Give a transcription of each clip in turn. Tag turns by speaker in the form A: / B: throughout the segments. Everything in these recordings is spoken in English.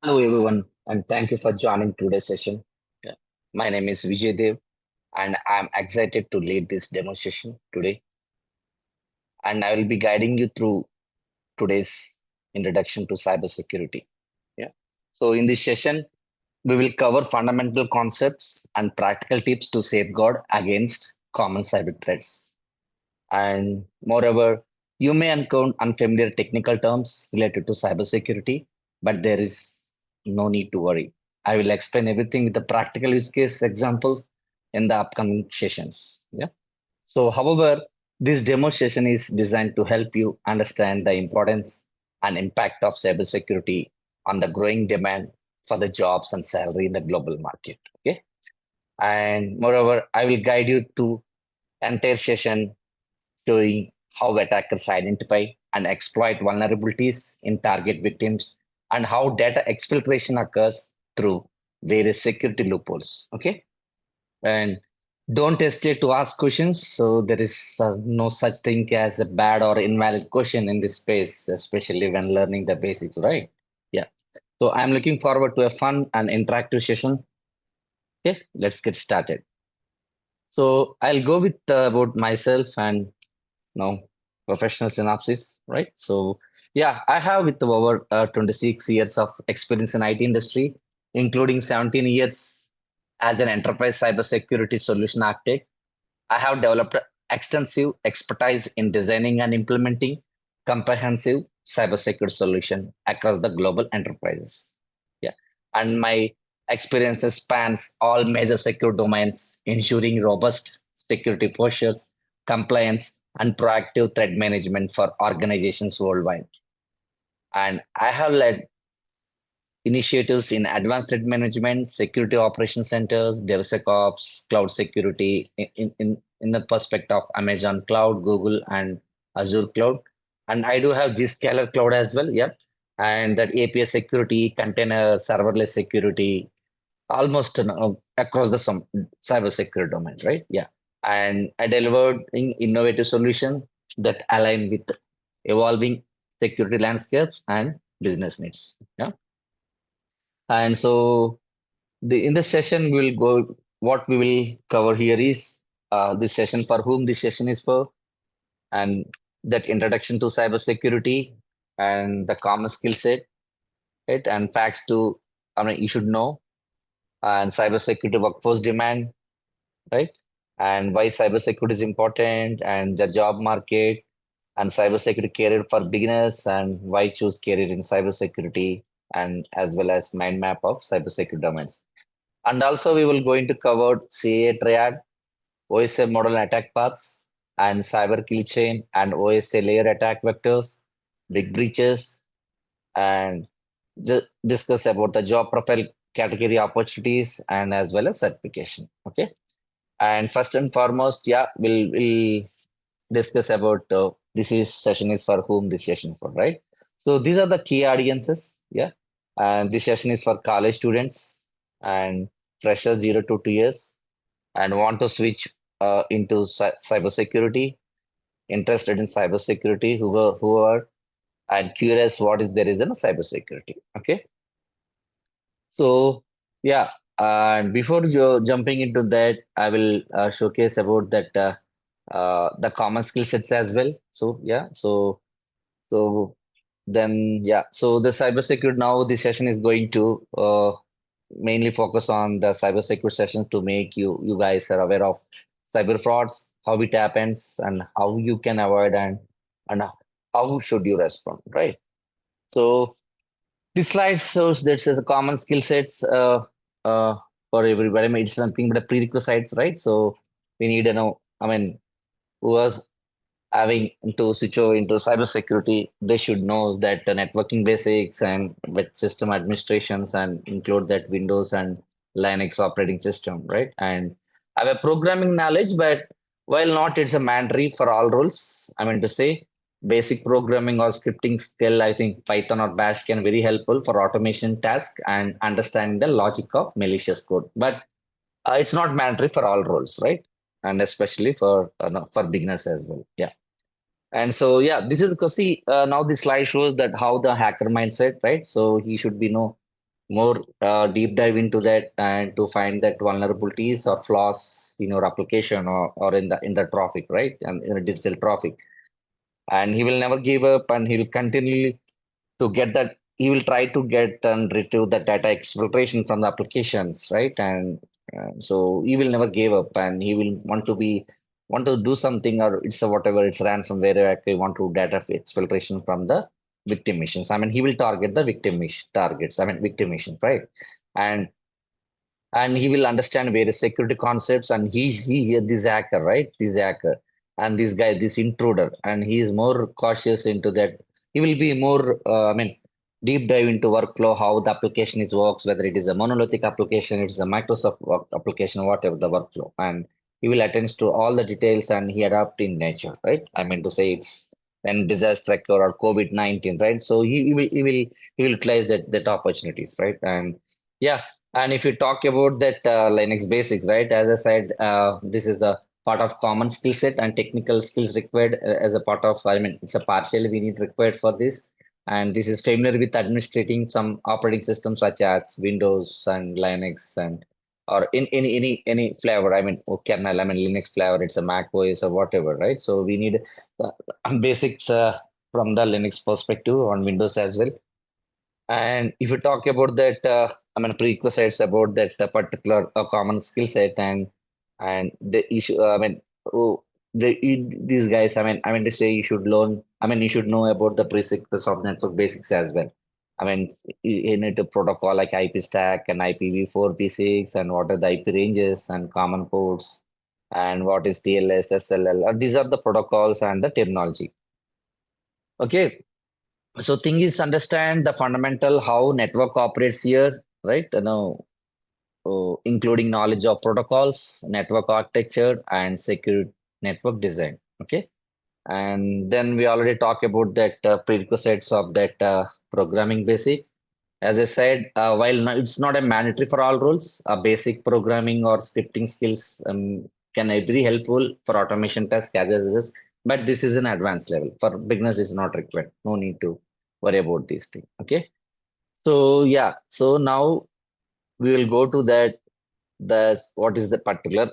A: Hello everyone, and thank you for joining today's session. Yeah. My name is Vijay Dev, and I'm excited to lead this demonstration today. And I will be guiding you through today's introduction to cybersecurity. Yeah. So in this session, we will cover fundamental concepts and practical tips to safeguard against common cyber threats. And moreover, you may encounter unfamiliar technical terms related to cybersecurity, but there is no need to worry. I will explain everything with the practical use case examples in the upcoming sessions. Yeah. So, however, this demonstration is designed to help you understand the importance and impact of cybersecurity on the growing demand for the jobs and salary in the global market. Okay. And moreover, I will guide you to entire session showing how attackers identify and exploit vulnerabilities in target victims and how data exfiltration occurs through various security loopholes. Okay. And don't hesitate to ask questions. So there is no such thing as a bad or invalid question in this space, especially when learning the basics, right? Yeah. So I'm looking forward to a fun and interactive session. Okay, let's get started. So I'll go with about myself and now professional synopsis, right? So yeah, I have with over 26 years of experience in IT industry, including 17 years as an enterprise cybersecurity solution architect. I have developed extensive expertise in designing and implementing comprehensive cybersecurity solution across the global enterprises. Yeah, and my experiences spans all major security domains, ensuring robust security postures, compliance, and proactive threat management for organizations worldwide. And I have led initiatives in advanced threat management, security operation centers, DevSecOps, cloud security in the perspective of Amazon Cloud, Google, and Azure Cloud. And I do have Zscaler Cloud as well. Yep. And that API security, container, serverless security, almost across the some cyber security domain, right? Yeah. And I delivered innovative solutions that align with evolving security landscapes and business needs. Yeah. And so in this session, we will go, what we will cover here is this session for whom this session is for, and that introduction to cybersecurity and the common skill set, right? And facts to, I mean, you should know, and cybersecurity workforce demand, right? And why cybersecurity is important, and the job market, and cybersecurity career for beginners, and why choose career in cybersecurity, and as well as mind map of cybersecurity domains. And also we will going to cover CA triad, OSA model attack paths, and cyber kill chain and OSA layer attack vectors, big breaches, and discuss about the job profile category opportunities and as well as certification. Okay. And first and foremost, yeah, we'll discuss about this is session is for whom this session for, right? So these are the key audiences, yeah. And this session is for college students and freshers 0 to 2 years and want to switch into cybersecurity, interested in cybersecurity, who are and curious what is there is in cybersecurity. Okay, so yeah, and before you jumping into that, I will showcase about that the common skill sets as well. So yeah, so then yeah, so the cybersecurity now this session is going to mainly focus on the cybersecurity sessions to make you guys are aware of cyber frauds, how it happens, and how you can avoid and how should you respond, right? So this slide shows that as a common skill sets uh, for everybody. I mean, it's nothing but a prerequisites, right? So we need to know. I mean, who was having into into cybersecurity, they should know that the networking basics and with system administrations and include that Windows and Linux operating system, right? And have a programming knowledge, but while not it's a mandatory for all roles, I mean to say basic programming or scripting skill, I think Python or Bash can very helpful for automation task and understanding the logic of malicious code. But it's not mandatory for all roles, right? And especially for no, for beginners as well. Yeah. And so, yeah, this is because see, now this slide shows that how the hacker mindset, right? So he should be know. more deep dive into that and to find that vulnerabilities or flaws in your application or in the traffic, right? And in a digital traffic. And he will never give up and he will continually to get that he will try to get and retrieve the data exfiltration from the applications, right? And so he will never give up and he will want to do something or it's a whatever it's ransomware actually want to data exfiltration from the victim missions. I mean he will target the victim missions, right? And he will understand various security concepts and he this hacker, right, this hacker and this guy, this intruder, and he is more cautious into that. He will be more deep dive into workflow, how the application is works, whether it is a monolithic application, it's a Microsoft application, whatever the workflow, and he will attend to all the details and he adapt in nature, right? I mean to say it's when disaster occur or COVID-19, right? So he will utilize that opportunities, right? And yeah, and if you talk about that Linux basics, right, as I said, this is a part of common skill set and technical skills required as a part of, I mean, it's a partial we need required for this. And this is familiar with administrating some operating systems such as Windows and Linux and or in any flavor, I mean, kernel, I mean, Linux flavor, it's a Mac OS or whatever, right? So we need basics from the Linux perspective on Windows as well. And if you talk about that, I mean, prerequisites about that particular common skill set and the issue, I mean, oh, these guys, I mean, they say you should learn. I mean, you should know about the prerequisites of network basics as well. I mean, you need a protocol like IP stack and IPv4, P6, and what are the IP ranges and common ports, and what is TLS, SLL. These are the protocols and the terminology. Okay, so thing is understand the fundamental how network operates here, right? Including knowledge of protocols, network architecture, and secure network design. Okay, and then we already talked about that prerequisites of that programming basic. As I said, while it's not a mandatory for all roles, basic programming or scripting skills can be very helpful for automation tasks, but this is an advanced level. For beginners, it's not required. No need to worry about these things. Okay. So yeah, so now we will go to that. The what is the particular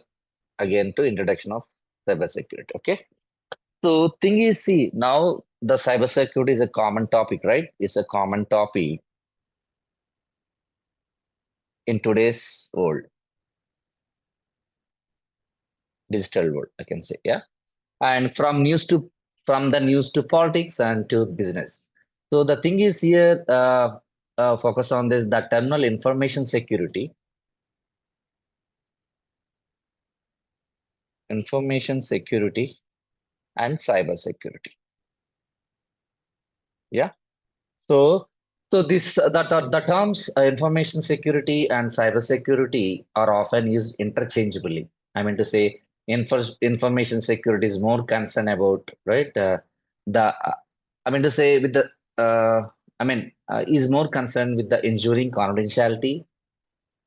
A: again to introduction of cybersecurity. Okay. So thing is, see now the cybersecurity is a common topic, right? It's a common topic in today's world, digital world, I can say, yeah. And from the news to politics and to business. So the thing is here, focus on this, the terminal information security, and cyber security. Yeah. So, so this the terms information security and cyber security are often used interchangeably. I mean to say, information security is more concerned about, right? The I mean to say with the is more concerned with the ensuring confidentiality.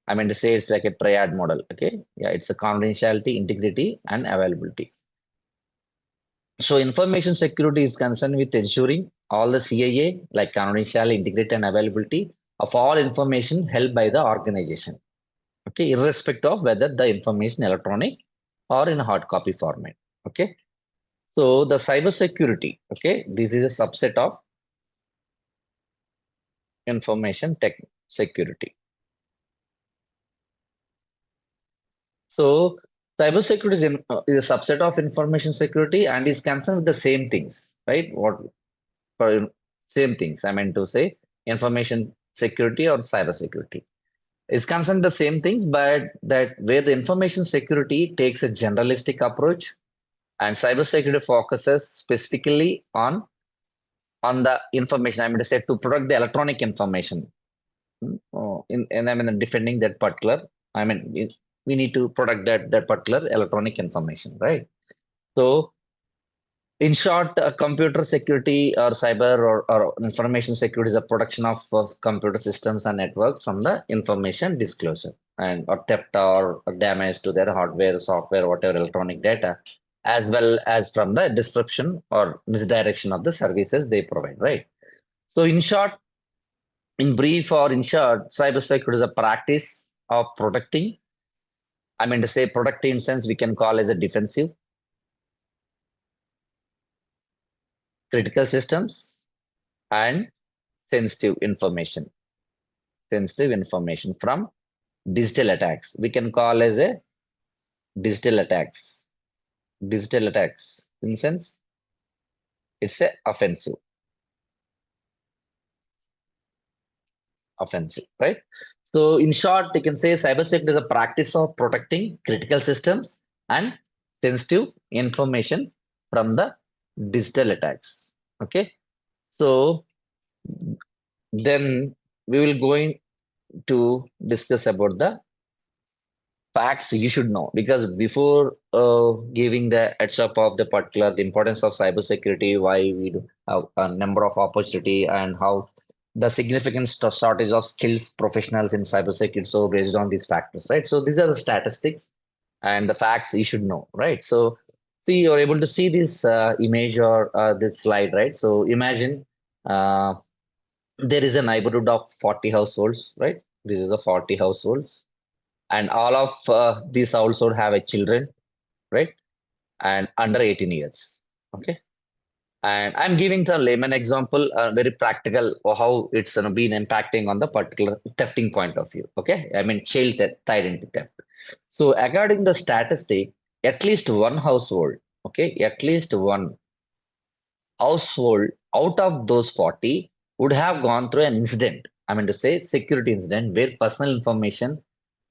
A: I mean to say it's like a triad model. Okay, yeah, it's a confidentiality, integrity, and availability. So information security is concerned with ensuring all the CIA, like confidentiality, integrity, and availability of all information held by the organization. Okay, irrespective of whether the information electronic or in a hard copy format. Okay, so the cyber security. Okay, this is a subset of information tech security. So cybersecurity is a subset of information security and is concerned with the same things, right? What for same things. I meant to say information security or cyber security is concerned the same things, but that where the information security takes a generalistic approach and cyber security focuses specifically on the information. I mean to say to protect the electronic information. In I mean defending that particular. I mean we need to protect that particular electronic information, right? So in short, computer security or cyber or information security is a protection of computer systems and networks from the information disclosure and or theft or damage to their hardware, software, whatever electronic data, as well as from the disruption or misdirection of the services they provide, right? So in short, In brief or in short, cybersecurity is a practice of protecting. I mean to say protecting in sense we can call as a defensive, critical systems, and sensitive information. Sensitive information from digital attacks. We can call as a digital attacks. Digital attacks. In sense, it's a offensive. Offensive, right? So in short, you can say cybersecurity is a practice of protecting critical systems and sensitive information from the digital attacks. Okay. So then we will going to discuss about the facts you should know, because before giving the heads up of the particular the importance of cybersecurity, why we do have a number of opportunity and how the significant shortage of skills professionals in cybersecurity, so based on these factors, right? So these are the statistics and the facts you should know, right? So see, you're able to see this image or this slide, right? So imagine uh, there is a neighborhood of 40 households, right? This is the 40 households, and all of these household have a children, right? And under 18 years. Okay. And I'm giving the layman example, very practical, how it's been impacting on the particular thefting point of view. Okay. I mean, child theft, identity theft. So according to the statistic, at least one household, okay, at least one household out of those 40 would have gone through an incident. I mean to say security incident where personal information,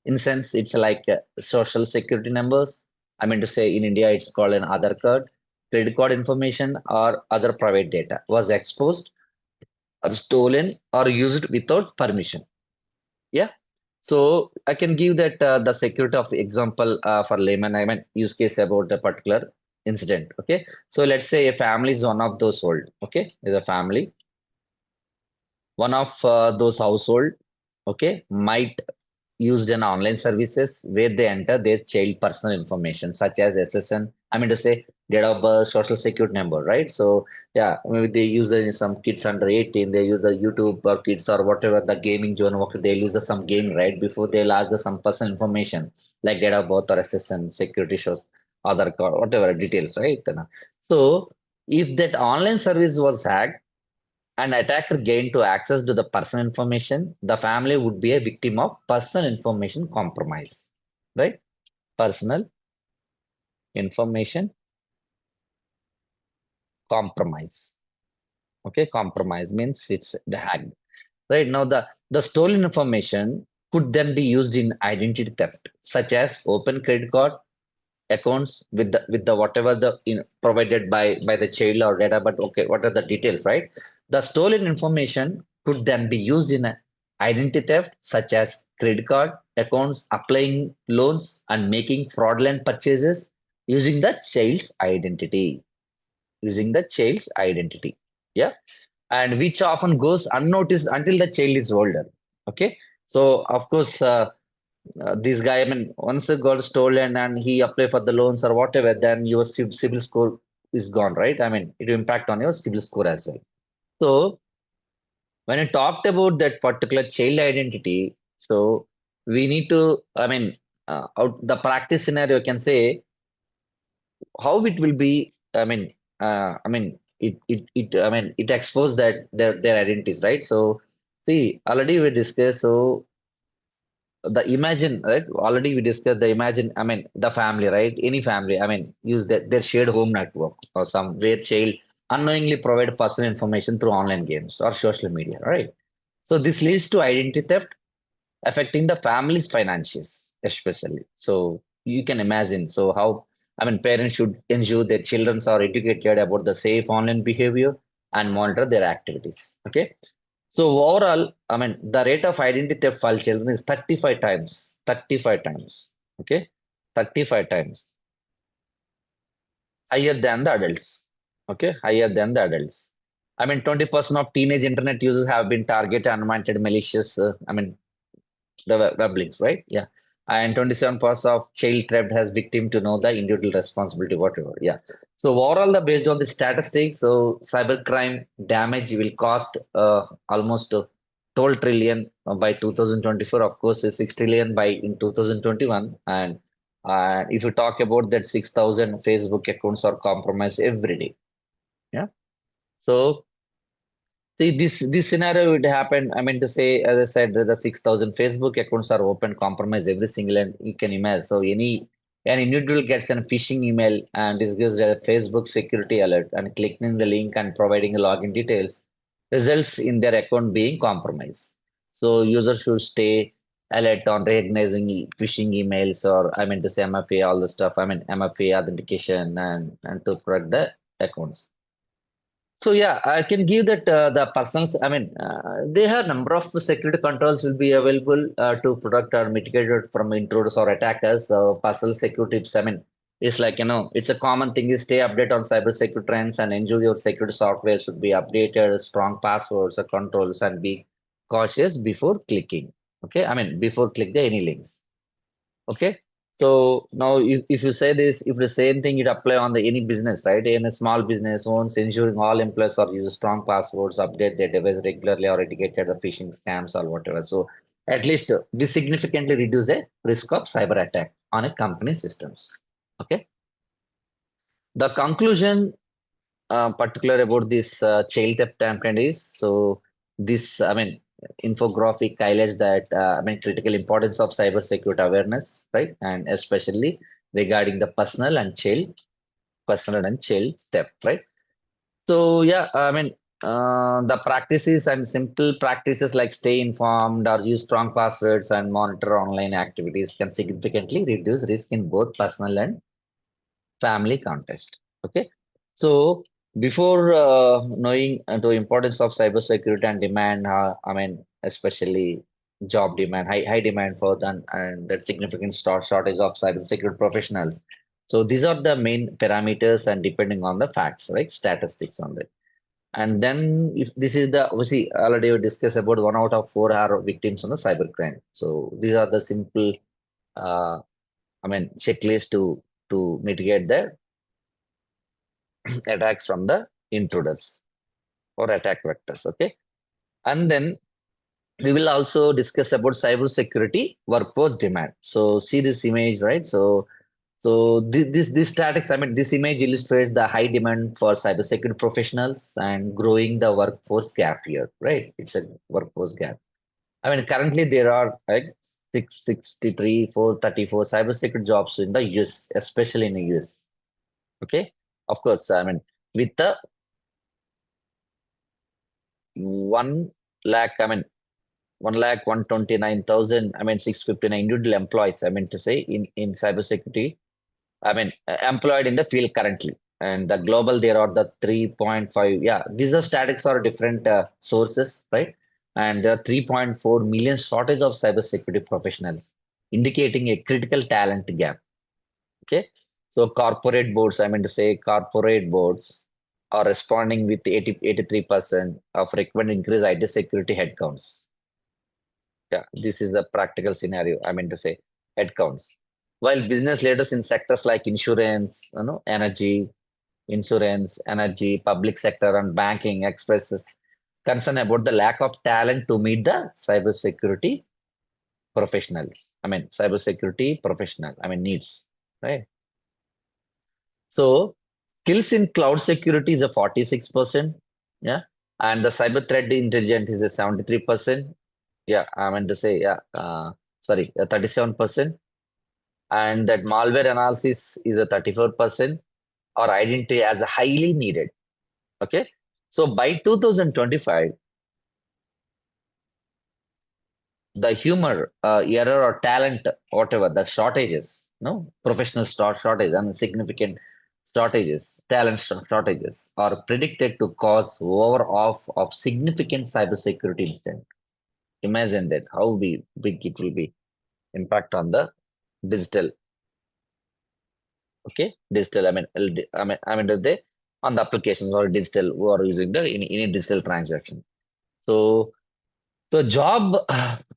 A: in sense it's like social security numbers. I mean to say in India it's called an Aadhaar card, credit card information or other private data was exposed or stolen or used without permission. Yeah. So I can give that the security of example for layman. I mean use case about a particular incident. Okay. So let's say a family is one of those hold. Okay, is a family. One of those household, okay, might used in online services where they enter their child personal information such as SSN. I mean to say date of birth, social security number, right? So yeah, maybe they use some kids under 18, they use the YouTube or kids or whatever the gaming zone, okay, they'll use some game right before they'll ask some personal information like date of birth or SSN, security shows, other card, whatever details, right? So if that online service was hacked, an attacker gained to access to the personal information, the family would be a victim of personal information compromise, right? Personal information compromise. Okay, compromise means it's the hack. Right now, the stolen information could then be used in identity theft, such as open credit card accounts with the whatever the provided by the child or data, but okay, what are the details, right? The stolen information could then be used in a identity theft such as credit card accounts, applying loans and making fraudulent purchases using the child's identity, using the child's identity. Yeah. And which often goes unnoticed until the child is older. Okay. So of course this guy, I mean, once it got stolen and he apply for the loans or whatever, then your civil score is gone, right? I mean, it will impact on your civil score as well. So when I talked about that particular child identity, so we need to, I mean, the practice scenario can say how it will be. I mean, it exposed that their identities, right? So see, already we discussed. So the imagine, right? Already we discussed the imagine, I mean the family, right? Any family, I mean use their shared home network or some where child unknowingly provide personal information through online games or social media, right? So this leads to identity theft affecting the family's finances especially. So you can imagine, so how, I mean parents should ensure their children are educated about the safe online behavior and monitor their activities. Okay. So overall, I mean, the rate of identity theft for children is 35 times, 35 times, okay, 35 times higher than the adults, okay, higher than the adults. I mean, 20% of teenage internet users have been targeted unwanted malicious, I mean, the web links, right? Yeah. And 27% of child theft has victim to know the individual responsibility, whatever. Yeah. So overall, based on the statistics, so cybercrime damage will cost almost 12 trillion by 2024. Of course, 6 trillion by in 2021. And if you talk about that, 6,000 Facebook accounts are compromised every day. Yeah. So see, this scenario would happen. I mean to say, as I said, the 6,000 Facebook accounts are open, compromised every single, and you can imagine. So an individual gets a phishing email and this gives a Facebook security alert, and clicking the link and providing the login details results in their account being compromised. So users should stay alert on recognizing phishing emails, or I mean to say MFA, all the stuff. I mean MFA authentication and to protect the accounts. So yeah, I can give that the persons. I mean, they have number of security controls will be available to protect or mitigate it from intruders or attackers. Personal security tips. I mean, it's like it's a common thing. Is stay update on cyber security trends and ensure your security software should be updated, strong passwords or controls, and be cautious before clicking. Okay, I mean before click the any links. Okay. So now if you say this, if the same thing it apply on the any business, right? In a small business owns ensuring all employees or use strong passwords, update their device regularly or educated the phishing scams or whatever. So at least this significantly reduce the risk of cyber attack on a company systems. Okay. The conclusion particular about this child theft campaign is so this I mean infographic highlights that I mean critical importance of cybersecurity awareness, right? And especially regarding the personal and child theft, right? So yeah, I mean the practices and simple practices like stay informed or use strong passwords and monitor online activities can significantly reduce risk in both personal and family context. Okay. So before knowing the importance of cybersecurity and demand, I mean, especially job demand, high demand for and that significant shortage of cybersecurity professionals. So these are the main parameters and depending on the facts, right? Statistics on that. And then if this is the obviously already we discussed about 1 out of 4 are victims on the cybercrime. So these are the simple uh, I mean checklist to mitigate the attacks from the intruders or attack vectors. Okay. And then we will also discuss about cybersecurity workforce demand. So see this image, right? So this statics, I mean, this image illustrates the high demand for cybersecurity professionals and growing the workforce gap here, right? It's a workforce gap. I mean, currently there are like 663, 434 cybersecurity jobs in the US, especially in the US. Okay. Of course, I mean, with the 1 lakh, I mean, 1,129,000, I mean, 659 individual employees, I mean to say, in cybersecurity, I mean, employed in the field currently. And the global, there are the 3.5, yeah, these are statics or different sources, right? And there are 3.4 million shortage of cybersecurity professionals, indicating a critical talent gap. Okay. So corporate boards, I mean to say corporate boards are responding with 83% of requirement increase IT security headcounts. Yeah, this is the practical scenario. I mean to say headcounts. While business leaders in sectors like insurance, energy, public sector, and banking expresses concern about the lack of talent to meet the cybersecurity professionals. I mean, cybersecurity professional. I mean, needs. Right. So skills in cloud security is a 46%. Yeah. And the cyber threat intelligence is a 73%. Yeah. I meant to say, yeah. Sorry, 37%. And that malware analysis is a 34% or identity as a highly needed. Okay. So by 2025, the humor, error or talent, whatever, the shortages, no professional shortage and significant shortages, shortages are predicted to cause over of significant cybersecurity incident. Imagine that how big it will be impact on the digital. Okay, digital. I mean, the on the applications or digital who are using the any digital transaction. So the job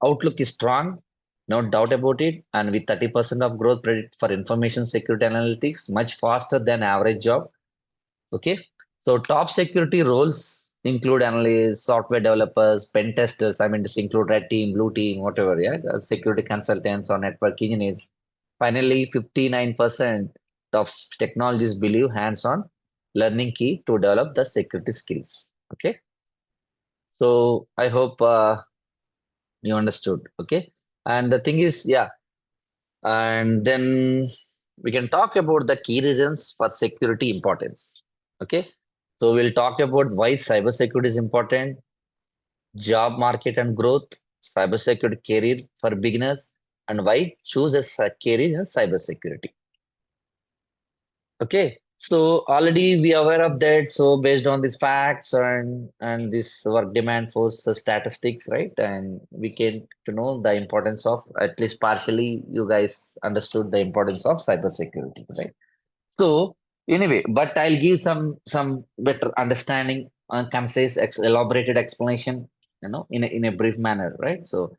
A: outlook is strong, no doubt about it. And with 30% of growth predict for information security analytics, much faster than average job. Okay. So top security roles include analysts, software developers, pen testers. I mean, just include red team, blue team, whatever. Yeah, security consultants or network engineers. Finally, 59% of technologists believe hands-on learning key to develop the security skills. Okay, so I hope you understood. Okay, and the thing is, yeah, and then we can talk about the key reasons for security importance. Okay, so we'll talk about why cybersecurity is important, job market and growth, cybersecurity career for beginners, and why choose a career in cybersecurity. Okay, so already we are aware of that. So based on these facts and this work demand force statistics, right? And we came to know the importance of, at least partially, you guys understood the importance of cybersecurity, right? So anyway, but I'll give some better understanding, concise, elaborated explanation, in a brief manner, right? So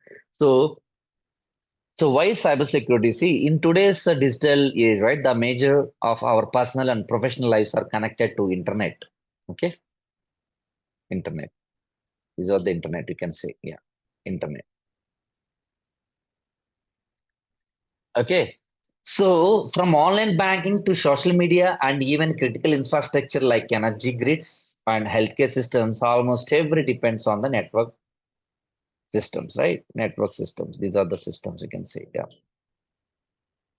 A: why cybersecurity? See, in today's digital age, right, the major of our personal and professional lives are connected to internet. Okay, internet. These are the internet. You can say, yeah, internet. Okay. So from online banking to social media and even critical infrastructure like energy grids and healthcare systems, almost every depends on the network systems, right? Network systems. These are the systems you can say. Yeah.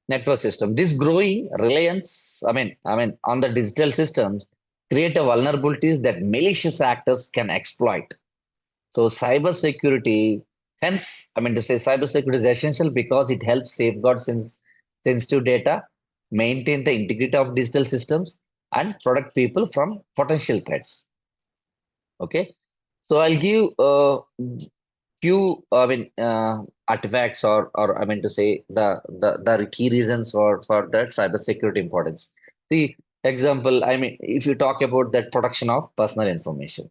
A: Network system. This growing reliance, I mean, on the digital systems create a vulnerabilities that malicious actors can exploit. So cybersecurity, hence, I mean to say cybersecurity is essential because it helps safeguard sensitive data, maintain the integrity of digital systems, and protect people from potential threats. Okay. So I'll give few, artifacts or I mean to say the key reasons for that cybersecurity importance. See, example, I mean, if you talk about that protection of personal information,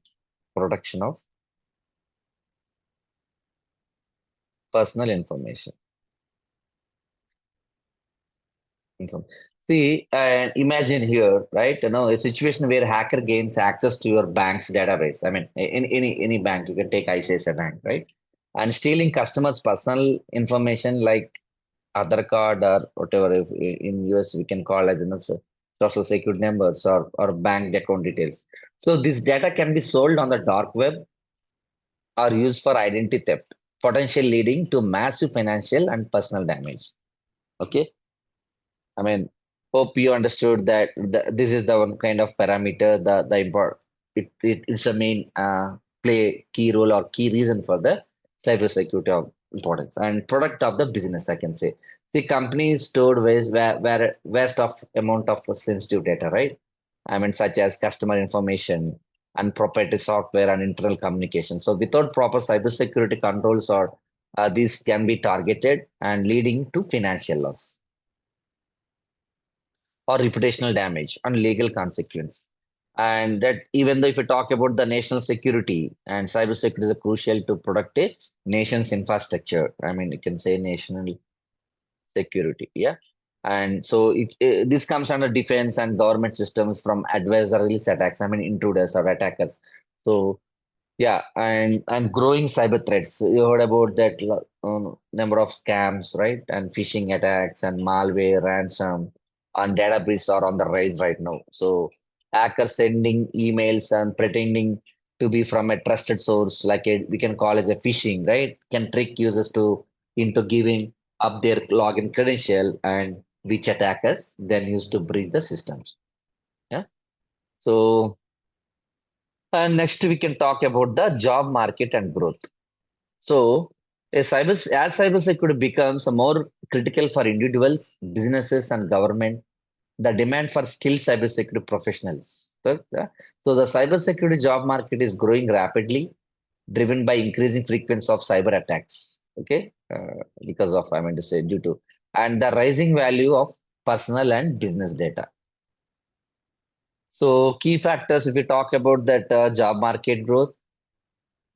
A: protection of personal information. Inform- See, imagine here, right? A situation where hacker gains access to your bank's database. I mean, in any bank, you can take ICICI Bank, right? And stealing customers' personal information like Aadhaar card or whatever. If in US we can call as social security numbers or bank account details. So this data can be sold on the dark web or used for identity theft, potentially leading to massive financial and personal damage. Okay. I mean, hope you understood that this is the one kind of parameter, the import it's a main play key role or key reason for the cybersecurity of importance and product of the business, I can say. The companies stored where vast of amount of sensitive data, right? I mean, such as customer information and proprietary software and internal communication. So without proper cybersecurity controls or these can be targeted and leading to financial loss or reputational damage and legal consequence. And that even though if you talk about the national security and cybersecurity is crucial to protect a nation's infrastructure. I mean, you can say national security. Yeah. And so this comes under defense and government systems from adversarial attacks. I mean, intruders or attackers. So yeah, and growing cyber threats. You heard about that number of scams, right? And phishing attacks and malware, ransom, and data breaches are on the rise right now. So hackers sending emails and pretending to be from a trusted source, like we can call as a phishing, right? Can trick users to into giving up their login credential, and which attackers then use to breach the systems. Yeah. So and next we can talk about the job market and growth. So, as cybersecurity becomes more critical for individuals, businesses, and government, the demand for skilled cybersecurity professionals. So the cybersecurity job market is growing rapidly, driven by increasing frequency of cyber attacks. Okay, because of I mean to say due to and the rising value of personal and business data. So key factors, if we talk about that job market growth,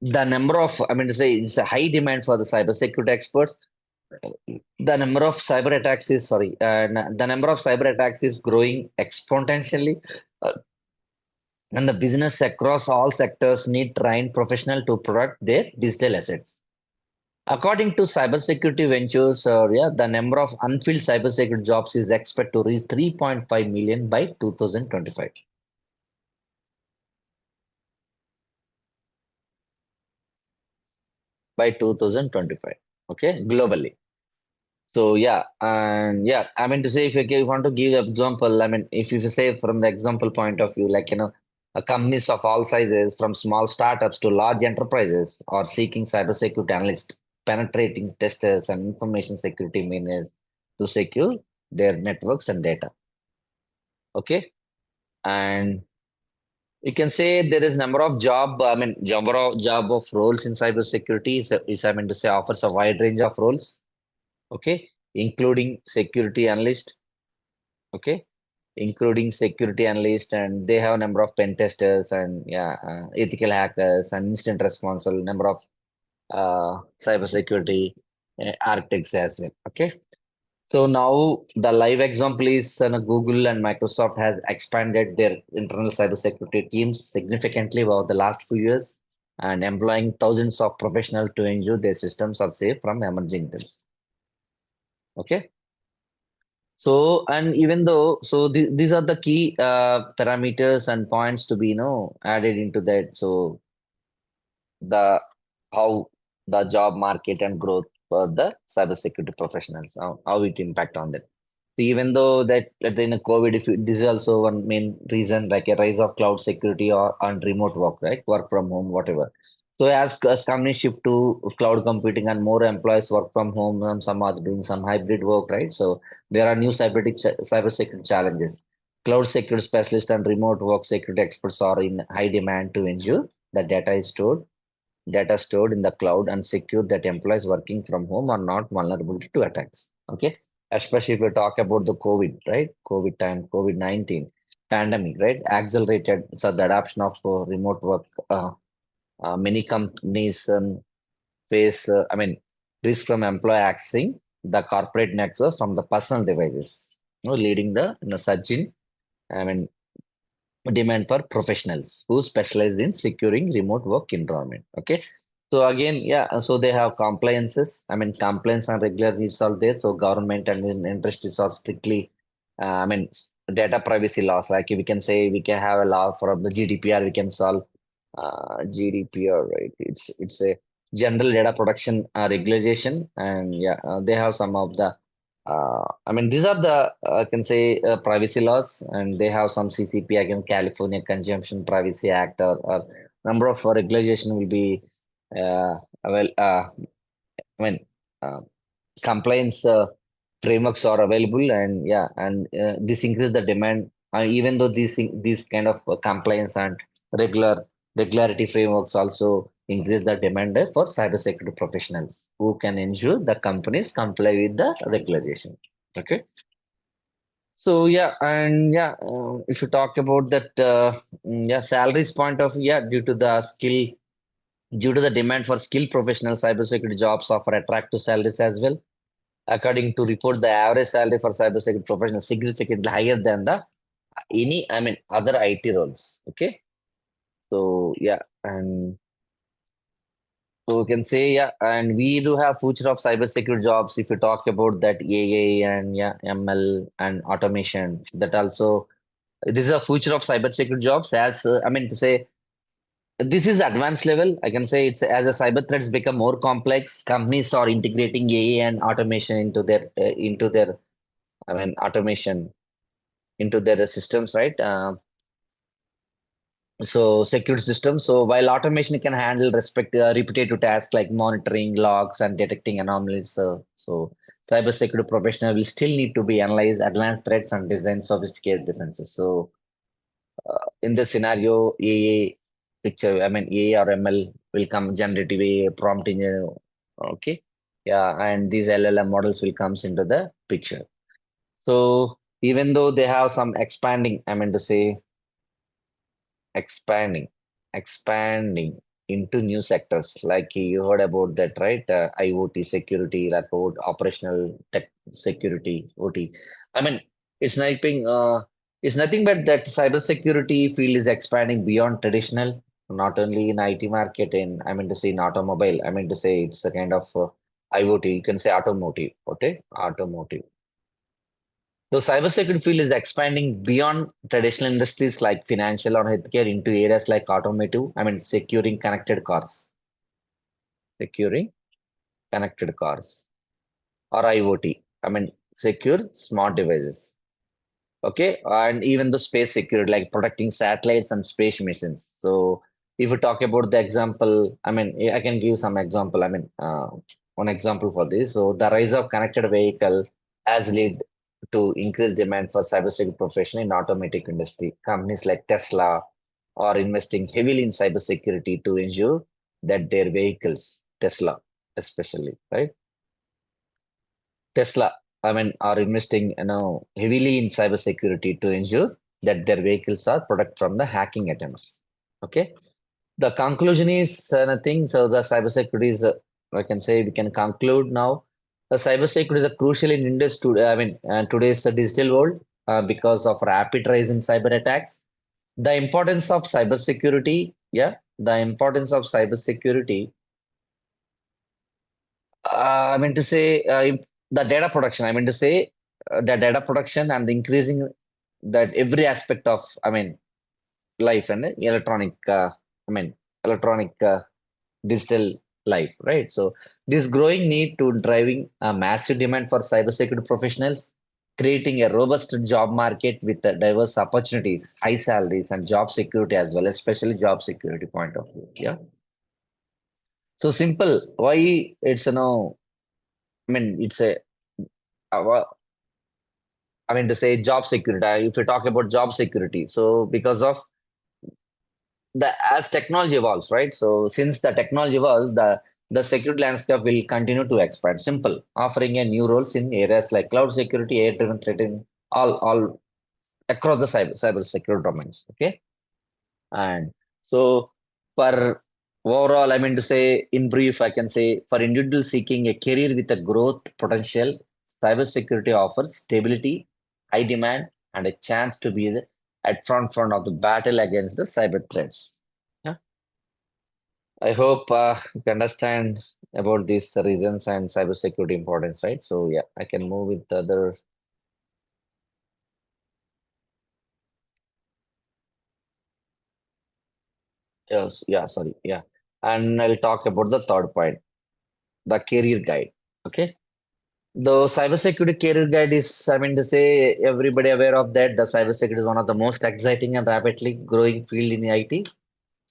A: the number of I mean to say it's a high demand for the cybersecurity experts. The number of cyber attacks is sorry, the number of cyber attacks is growing exponentially. Uh, And the business across all sectors need trained professional to protect their digital assets. According to Cybersecurity Ventures, yeah, the number of unfilled cybersecurity jobs is expected to reach 3.5 million by 2025. By 2025, okay, globally. So yeah, and yeah, I mean to say if you want to give an example, I mean if you say from the example point of view, like companies of all sizes, from small startups to large enterprises, are seeking cybersecurity analysts, penetrating testers, and information security measures to secure their networks and data. Okay, and you can say there is number of job of roles in cybersecurity is I mean to say offers a wide range of roles. Okay, including security analyst. Okay, including security analyst, and they have a number of pen testers and yeah, ethical hackers and instant response, a number of cybersecurity architects as well. Okay, so now the live example is Google and Microsoft has expanded their internal cybersecurity teams significantly over the last few years and employing thousands of professionals to ensure their systems are safe from emerging threats. Okay. So, and even though, so these are the key parameters and points to be, added into that. So the how the job market and growth for the cybersecurity professionals, how it impact on that. So even though that in a COVID, if this is also one main reason, like a rise of cloud security or on remote work, right? Work from home, whatever. So as companies shift to cloud computing and more employees work from home, and some are doing some hybrid work, right? So there are new cybersecurity challenges. Cloud security specialists and remote work security experts are in high demand to ensure that data stored in the cloud and secure that employees working from home are not vulnerable to attacks. Okay. Especially if we talk about the COVID, right? COVID time, COVID-19 pandemic, right? Accelerated so the adoption of remote work. Many companies face, risk from employee accessing the corporate network from the personal devices, leading the surge in, I mean, demand for professionals who specialize in securing remote work environment. Okay. So again, yeah, so they have compliances. I mean, compliance and regular needs are there. So government and industries are strictly, data privacy laws. Like we can say we can have a law for the GDPR. We can solve GDPR, right? It's a general data protection regulation, and yeah, they have some of the these are the I can say privacy laws, and they have some CCP again, California Consumption Privacy Act, or number of regulation will be well. I mean, uh, compliance frameworks are available, and yeah, and this increase the demand. Even though these kind of compliance and regularity frameworks also increase the demand for cybersecurity professionals who can ensure the companies comply with the regulation. Okay. So yeah, and yeah, if you talk about that, yeah, salaries point of view, yeah, due to the demand for skilled professional cybersecurity jobs offer attractive salaries as well. According to report, the average salary for cybersecurity professionals significantly higher than the other IT roles. Okay, so yeah, and so we can say yeah, and we do have future of cybersecurity jobs. If you talk about that AI and yeah, ML and automation, that also this is a future of cybersecurity jobs. As to say, this is advanced level. I can say it's as the cyber threats become more complex. Companies are integrating AI and automation into their automation into their systems, right? So security systems. So while automation can handle repetitive tasks like monitoring logs and detecting anomalies, so cybersecurity professional will still need to be analyze advanced threats and design sophisticated defenses. So in this scenario, AA picture, AA or ML will come generative AA prompt engineer. Okay. Yeah, and these LLM models will comes into the picture. So even though they have some expanding, to say expanding, expanding into new sectors, like you heard about that, right? IoT security, like operational tech security, OT. I mean, it's sniping. It's nothing but that cybersecurity field is expanding beyond traditional, not only in IT market, in I mean to say in automobile. I mean to say it's a kind of IoT. You can say automotive. Okay, automotive. So cybersecurity field is expanding beyond traditional industries like financial or healthcare into areas like automotive. I mean securing connected cars, securing connected cars or IoT. I mean secure smart devices. Okay, and even the space security, like protecting satellites and space missions. So if we talk about the example, I mean, I can give some example. I mean, one example for this. So the rise of connected vehicle has led to increased demand for cybersecurity professional in automotive industry. Companies like Tesla are investing heavily in cybersecurity to ensure that their vehicles, Tesla especially, right? Tesla, I mean, are investing, heavily in cybersecurity to ensure that their vehicles are protected from the hacking attempts. Okay. The conclusion is nothing. So the cybersecurity is, I can say, we can conclude now. The cybersecurity is a crucial in industry. I mean, today's digital world because of rapid rise in cyber attacks. The importance of cybersecurity, yeah, the importance of cybersecurity I mean to say the data production. I mean to say the data production and the increasing that every aspect of life and electronic. Electronic digital life, right? So this growing need to driving a massive demand for cybersecurity professionals, creating a robust job market with diverse opportunities, high salaries, and job security as well, especially job security point of view. Yeah. So simple. Why it's I mean, it's a I mean to say job security. If you talk about job security, so because of the as technology evolves, right? So since the technology evolves, the security landscape will continue to expand. Simple, offering a new roles in areas like cloud security, AI-driven threatening, all across the cyber security domains. Okay, and so for overall, I mean to say in brief, I can say for individuals seeking a career with a growth potential, cybersecurity offers stability, high demand, and a chance to be at front of the battle against the cyber threats. Yeah. I hope you can understand about these reasons and cybersecurity importance, right? So yeah, I can move with the other. Yes, yeah, sorry, yeah, and I'll talk about the third point, the career guide. Okay. The cybersecurity career guide is, I mean to say, everybody aware of that. The cybersecurity is one of the most exciting and rapidly growing field in IT.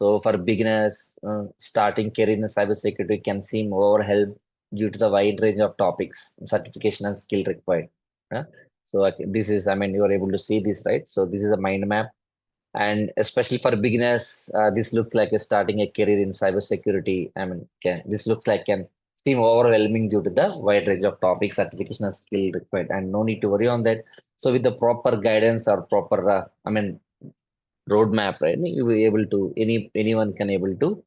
A: So for beginners, starting career in cybersecurity can seem overwhelmed due to the wide range of topics, certification and skill required. Yeah. So this is, I mean, you are able to see this, right? So this is a mind map, and especially for beginners, this looks like a starting a career in cybersecurity. I mean, this looks like can seem overwhelming due to the wide range of topics, certification, and skill required, and no need to worry on that. So with the proper guidance or proper, roadmap, right? You will be able to anyone can able to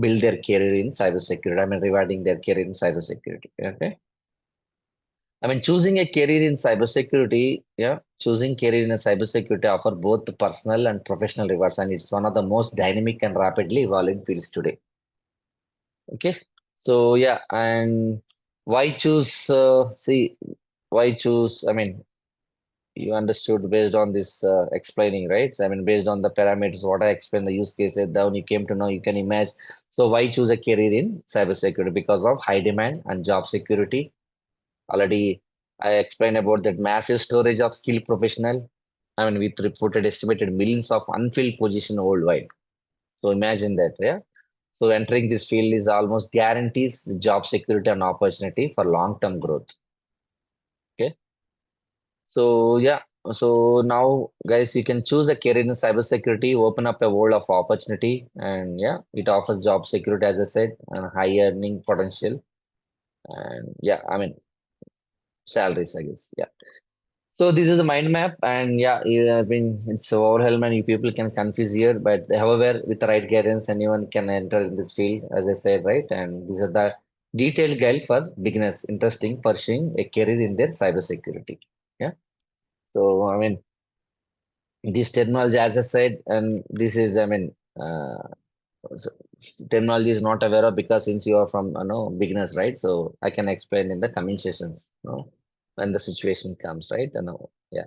A: build their career in cybersecurity. I mean, rewarding their career in cybersecurity. Okay. I mean, choosing a career in cybersecurity, yeah, choosing career in a cybersecurity offer both personal and professional rewards, and it's one of the most dynamic and rapidly evolving fields today. Okay, so yeah, and why choose? See, why choose? I mean, you understood based on this explaining, right? I mean, based on the parameters, what I explained, the use cases, down you came to know, you can imagine. So why choose a career in cybersecurity? Because of high demand and job security. Already I explained about that massive storage of skilled professional. I mean, with reported estimated millions of unfilled positions worldwide. So imagine that, yeah. So entering this field is almost guarantees job security and opportunity for long-term growth. Okay. So yeah. So now, guys, you can choose a career in cybersecurity, open up a world of opportunity, and yeah, it offers job security, as I said, and high earning potential, and yeah, I mean salaries, I guess. Yeah. So this is a mind map, and yeah, I mean it's overwhelming and you people can confuse here, but however, with the right guidance, anyone can enter in this field, as I said, right? And these are the detailed guide for beginners interesting pursuing a career in their cybersecurity. Yeah. So I mean, This technology, as I said, and this is, I mean, so terminology is not aware of because since you are from, beginners, right? So I can explain in the coming sessions, when the situation comes, right? Yeah.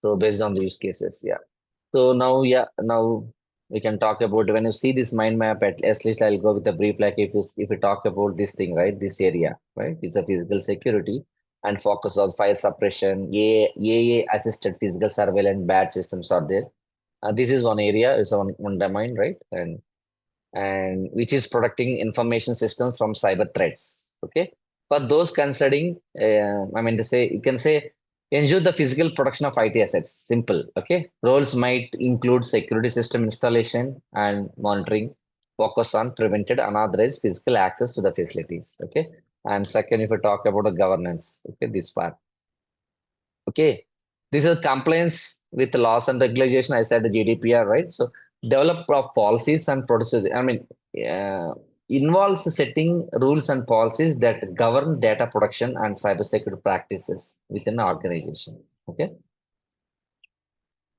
A: So based on the use cases, yeah. So now, yeah, now we can talk about when you see this mind map. At least I'll go with a brief. Like if you talk about this thing, right? This area, right? It's a physical security and focus on fire suppression. AA assisted physical surveillance bad systems are there. This is one area, is one domain, right? And which is protecting information systems from cyber threats. Okay, for those considering, I mean to say, you can say ensure the physical protection of IT assets. Simple. Okay, roles might include security system installation and monitoring. Focus on prevented unauthorized physical access to the facilities. Okay, and second, if we talk about the governance, okay, this part. Okay, this is compliance with laws and regulation. I said the GDPR, right? So develop of policies and procedures. I mean, uh, involves setting rules and policies that govern data protection and cybersecurity practices within an organization. Okay,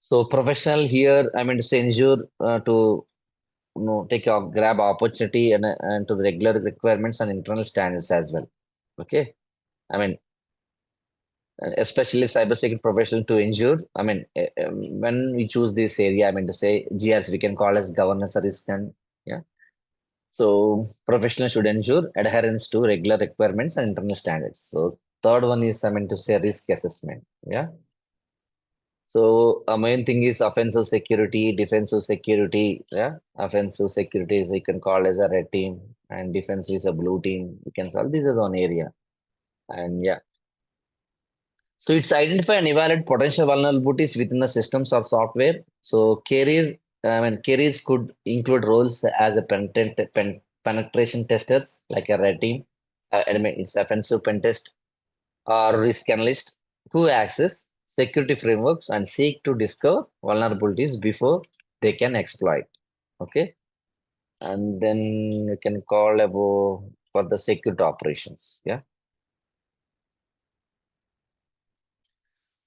A: so professional here, I mean to say ensure to take a grab opportunity and to the regular requirements and internal standards as well. Okay, I mean especially cybersecurity professional to ensure. I mean, when we choose this area, I mean to say GRs, we can call as governance risk and yeah. So professional should ensure adherence to regular requirements and internal standards. So third one is I mean to say risk assessment. Yeah. So a main thing is offensive security, defensive security. Yeah. Offensive security is you can call as a red team, and defensive is a blue team. You can solve this is one area. And yeah. So it's identify and evaluate potential vulnerabilities within the systems or software. So careers could include roles as a penetration testers, like a red team, I mean, it's offensive pen test or risk analyst who access security frameworks and seek to discover vulnerabilities before they can exploit. Okay, and then you can call about for the security operations. Yeah.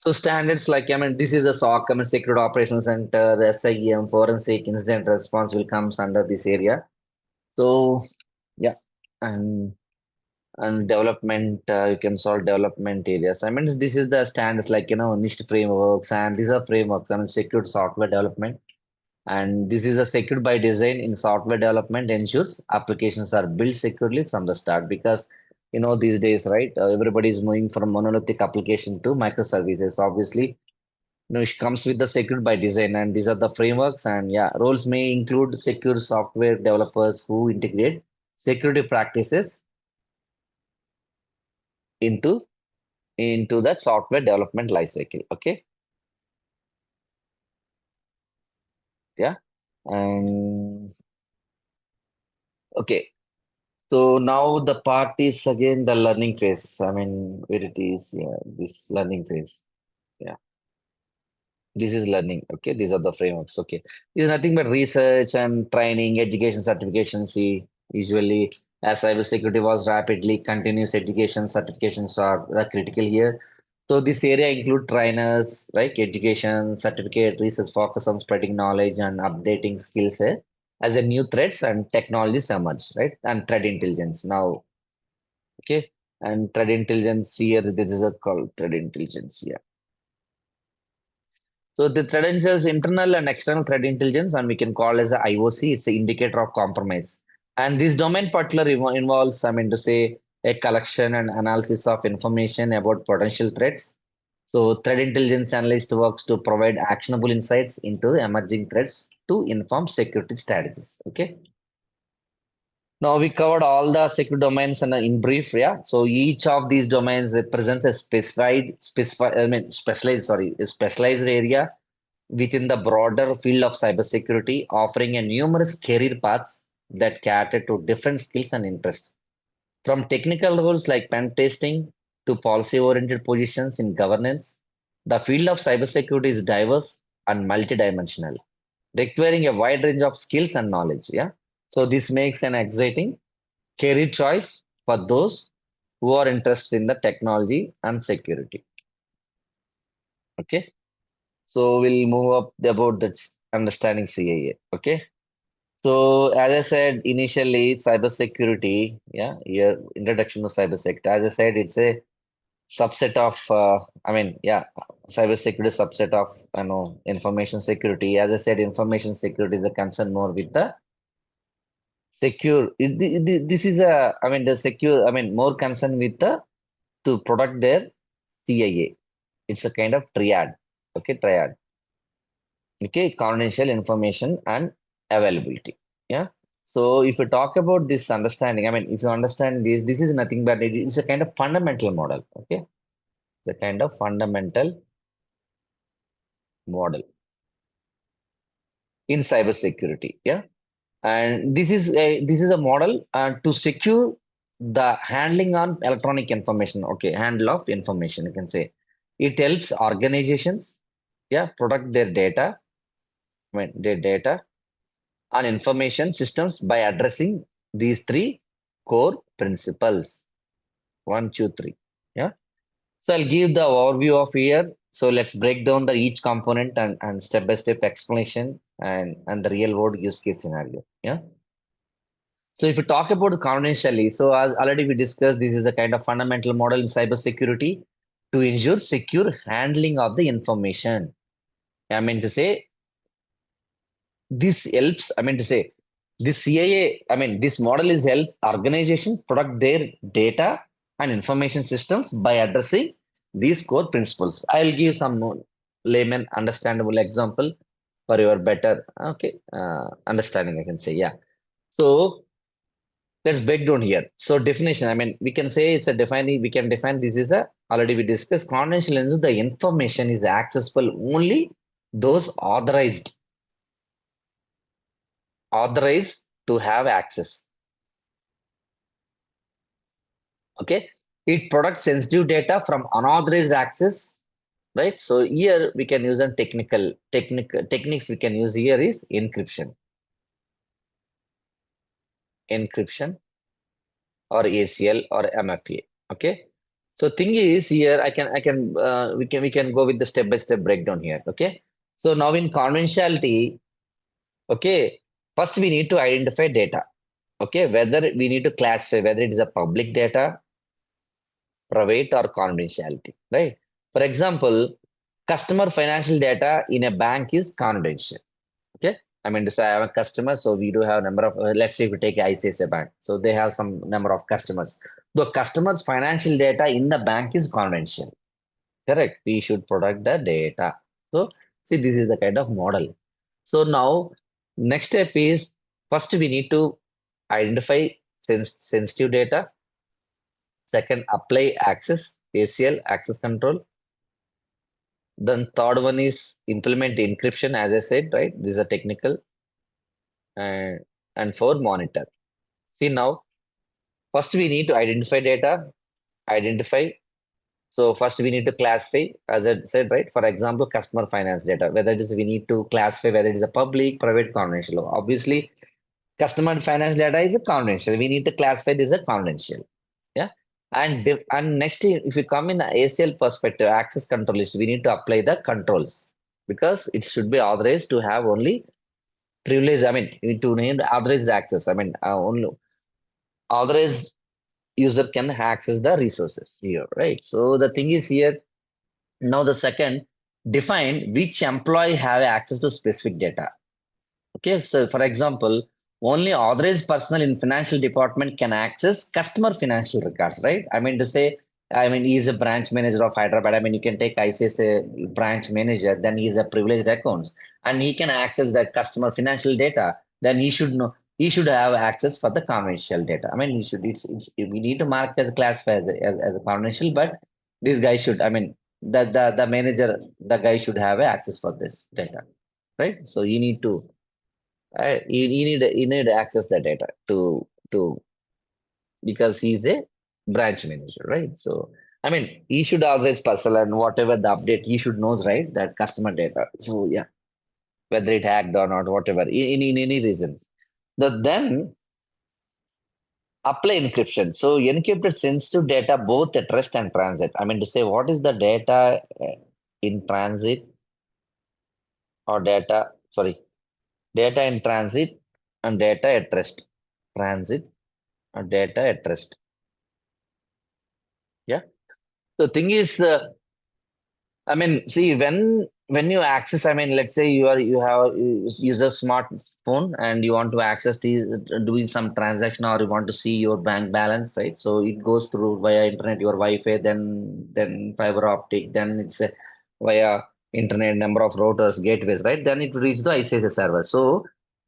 A: So standards like, I mean, this is a SOC, I mean, Security Operations Center, the SIEM, Forensic Incident Response will comes under this area. So yeah, and and development, you can solve development areas. I mean, this is the standards like, NIST frameworks, and these are frameworks, I mean, secured software development. And this is a secured by design in software development ensures applications are built securely from the start because these days, right, everybody is moving from monolithic application to microservices. Obviously, it comes with the secured by design, and these are the frameworks. And yeah, roles may include secure software developers who integrate security practices into that software development lifecycle. Okay, yeah, and okay. So now the part is again the learning phase. I mean, where it is, yeah, this learning phase. Yeah. This is learning. Okay, these are the frameworks. Okay, this is nothing but research and training, education, certification. See, usually as cybersecurity was rapidly, continuous education certifications are the critical here. So this area include trainers, right? Education, certificate, research focus on spreading knowledge and updating skills as a new threats and technologies emerge, right? And threat intelligence now. Okay, and threat intelligence here. This is a called threat intelligence. Yeah. So the threat intelligence, internal and external threat intelligence, and we can call as a IOC, it's an indicator of compromise. And this domain particular involves, I mean to say, a collection and analysis of information about potential threats. So threat intelligence analyst works to provide actionable insights into emerging threats to inform security strategies. Okay. Now we covered all the security domains and in brief, yeah. So each of these domains represents a specialized area within the broader field of cybersecurity, offering a numerous career paths that cater to different skills and interests. From technical roles like pen testing to policy-oriented positions in governance, the field of cybersecurity is diverse and multidimensional, requiring a wide range of skills and knowledge. Yeah. So this makes an exciting career choice for those who are interested in the technology and security. Okay. So we'll move up about that understanding CAA. Okay. So as I said initially, cybersecurity, yeah, here introduction to cybersecurity. As I said, it's a subset of, yeah, cybersecurity is subset of, information security. As I said, information security is a concern more with the secure. This is a, the secure, more concern with the to protect their CIA. It's a kind of triad. Okay, triad. Okay, confidential information and availability. Yeah. So if you talk about this understanding, if you understand this is nothing but it is a kind of fundamental model. Okay, the kind of fundamental model in cybersecurity. Yeah, and this is a model to secure the handling on electronic information. Okay, handle of information. You can say it helps organizations, yeah, protect their data. Their data on information systems by addressing these three core principles. One, two, three. Yeah. So I'll give the overview of here. So let's break down the each component and step-by-step explanation and the real world use case scenario. Yeah. So if you talk about confidentially, so as already we discussed, this is a kind of fundamental model in cybersecurity to ensure secure handling of the information. I mean to say this helps, to say this CIA, this model is help organization protect their data and information systems by addressing these core principles. I'll give some more layman understandable example for your better, okay, understanding, I can say. Yeah. So let's break down here. So definition, we can say it's a defining, we can define this is a, already we discussed confidential the information is accessible only those authorized to have access. Okay. It protects sensitive data from unauthorized access, right? So here we can use a techniques we can use here is encryption or ACL or MFA. Okay. So thing is here we can go with the step by step breakdown here. Okay. So now in confidentiality, okay, first we need to identify data. Okay, whether we need to classify whether it is a public data, private or confidentiality, right? For example, customer financial data in a bank is confidential. Okay. To say I have a customer, so we do have a number of, let's say if we take ICICI Bank, so they have some number of customers. The customer's financial data in the bank is confidential. Correct. We should protect the data. So, see, this is the kind of model. So now, next step is first we need to identify sensitive data. Second, apply access, ACL, access control. Then third one is implement encryption, as I said, right? These are technical. And four, monitor. See now, first we need to identify data, identify. So first we need to classify, as I said, right? For example, customer finance data, whether it is we need to classify whether it is a public, private, confidential. Obviously, customer finance data is a confidential. We need to classify this as confidential. Yeah. And next, if you come in the ACL perspective, access control list, we need to apply the controls because it should be authorized to have only privilege. To name authorized access. Only authorized user can access the resources here, right? So the thing is here, now the second, define which employee have access to specific data. Okay, so for example, only authorized personnel in financial department can access customer financial records, right? To say, he is a branch manager of Hyderabad. You can take ICICI branch manager, then he is a privileged accounts, and he can access that customer financial data. Then he should know he should have access for the commercial data. He should. We need to mark as classify as a commercial, but this guy should. The manager, the guy should have access for this data, right? So you need to you need to access the data to because he's a branch manager, right? So he should always puzzle and whatever the update he should know, right? That customer data. So yeah, whether it hacked or not, whatever, in any reasons. Then apply encryption. So encrypted sensitive data both at rest and transit. To say what is the data in transit or data in transit and data at rest. Transit or data at rest. Yeah. The thing is, I mean, see, when you access, I mean, let's say you use a smartphone and you want to access doing some transaction or you want to see your bank balance, right? So it goes through via internet, your Wi-Fi, then fiber optic, then it's via internet, number of routers, gateways, right? Then it reaches the ICS server. So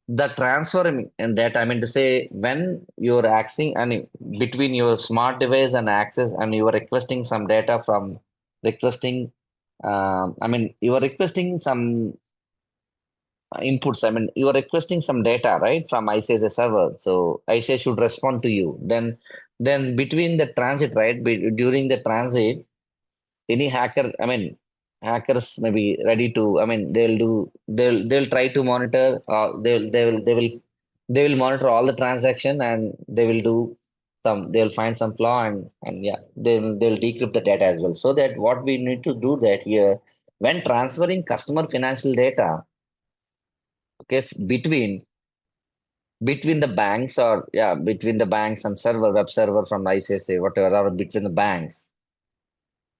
A: the transfer and that I mean to say when you're accessing, I mean, between your smart device and access, and you are requesting some data from requesting I mean, you are requesting some inputs. I mean, you are requesting some data, right, from ICS server. So ICS should respond to you. Then between the transit, right, during the transit, any hacker, I mean, hackers may be ready to. I mean, they'll try to monitor. They will monitor all the transaction and they will do some. They'll find some flaw and yeah, they'll decrypt the data as well. So that what we need to do that here when transferring customer financial data, okay, between the banks or yeah, between the banks and server web server from ICSA, whatever, or between the banks,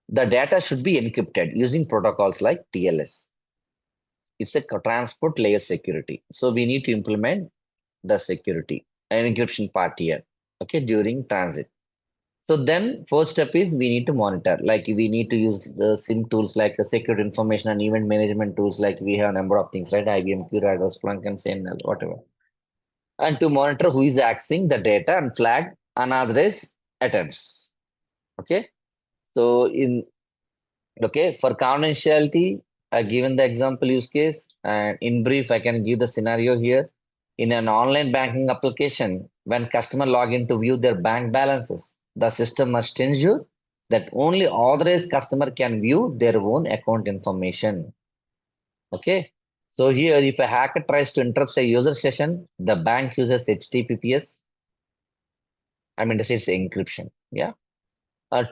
A: the data should be encrypted using protocols like TLS. It's a transport layer security. So we need to implement the security and encryption part here, okay, during transit. So then first step is we need to monitor, like we need to use the SIM tools like the security information and event management tools, like we have a number of things, right? IBM, QRadar, Splunk, and Sentinel, whatever. And to monitor who is accessing the data and flag unauthorized attempts. Okay. So okay, for confidentiality, given the example use case, and in brief, I can give the scenario here. In an online banking application, when customer log in to view their bank balances, the system must ensure that only authorized customer can view their own account information. Okay. So here, if a hacker tries to interrupt a user session, the bank uses HTTPS. I mean, this is encryption. Yeah,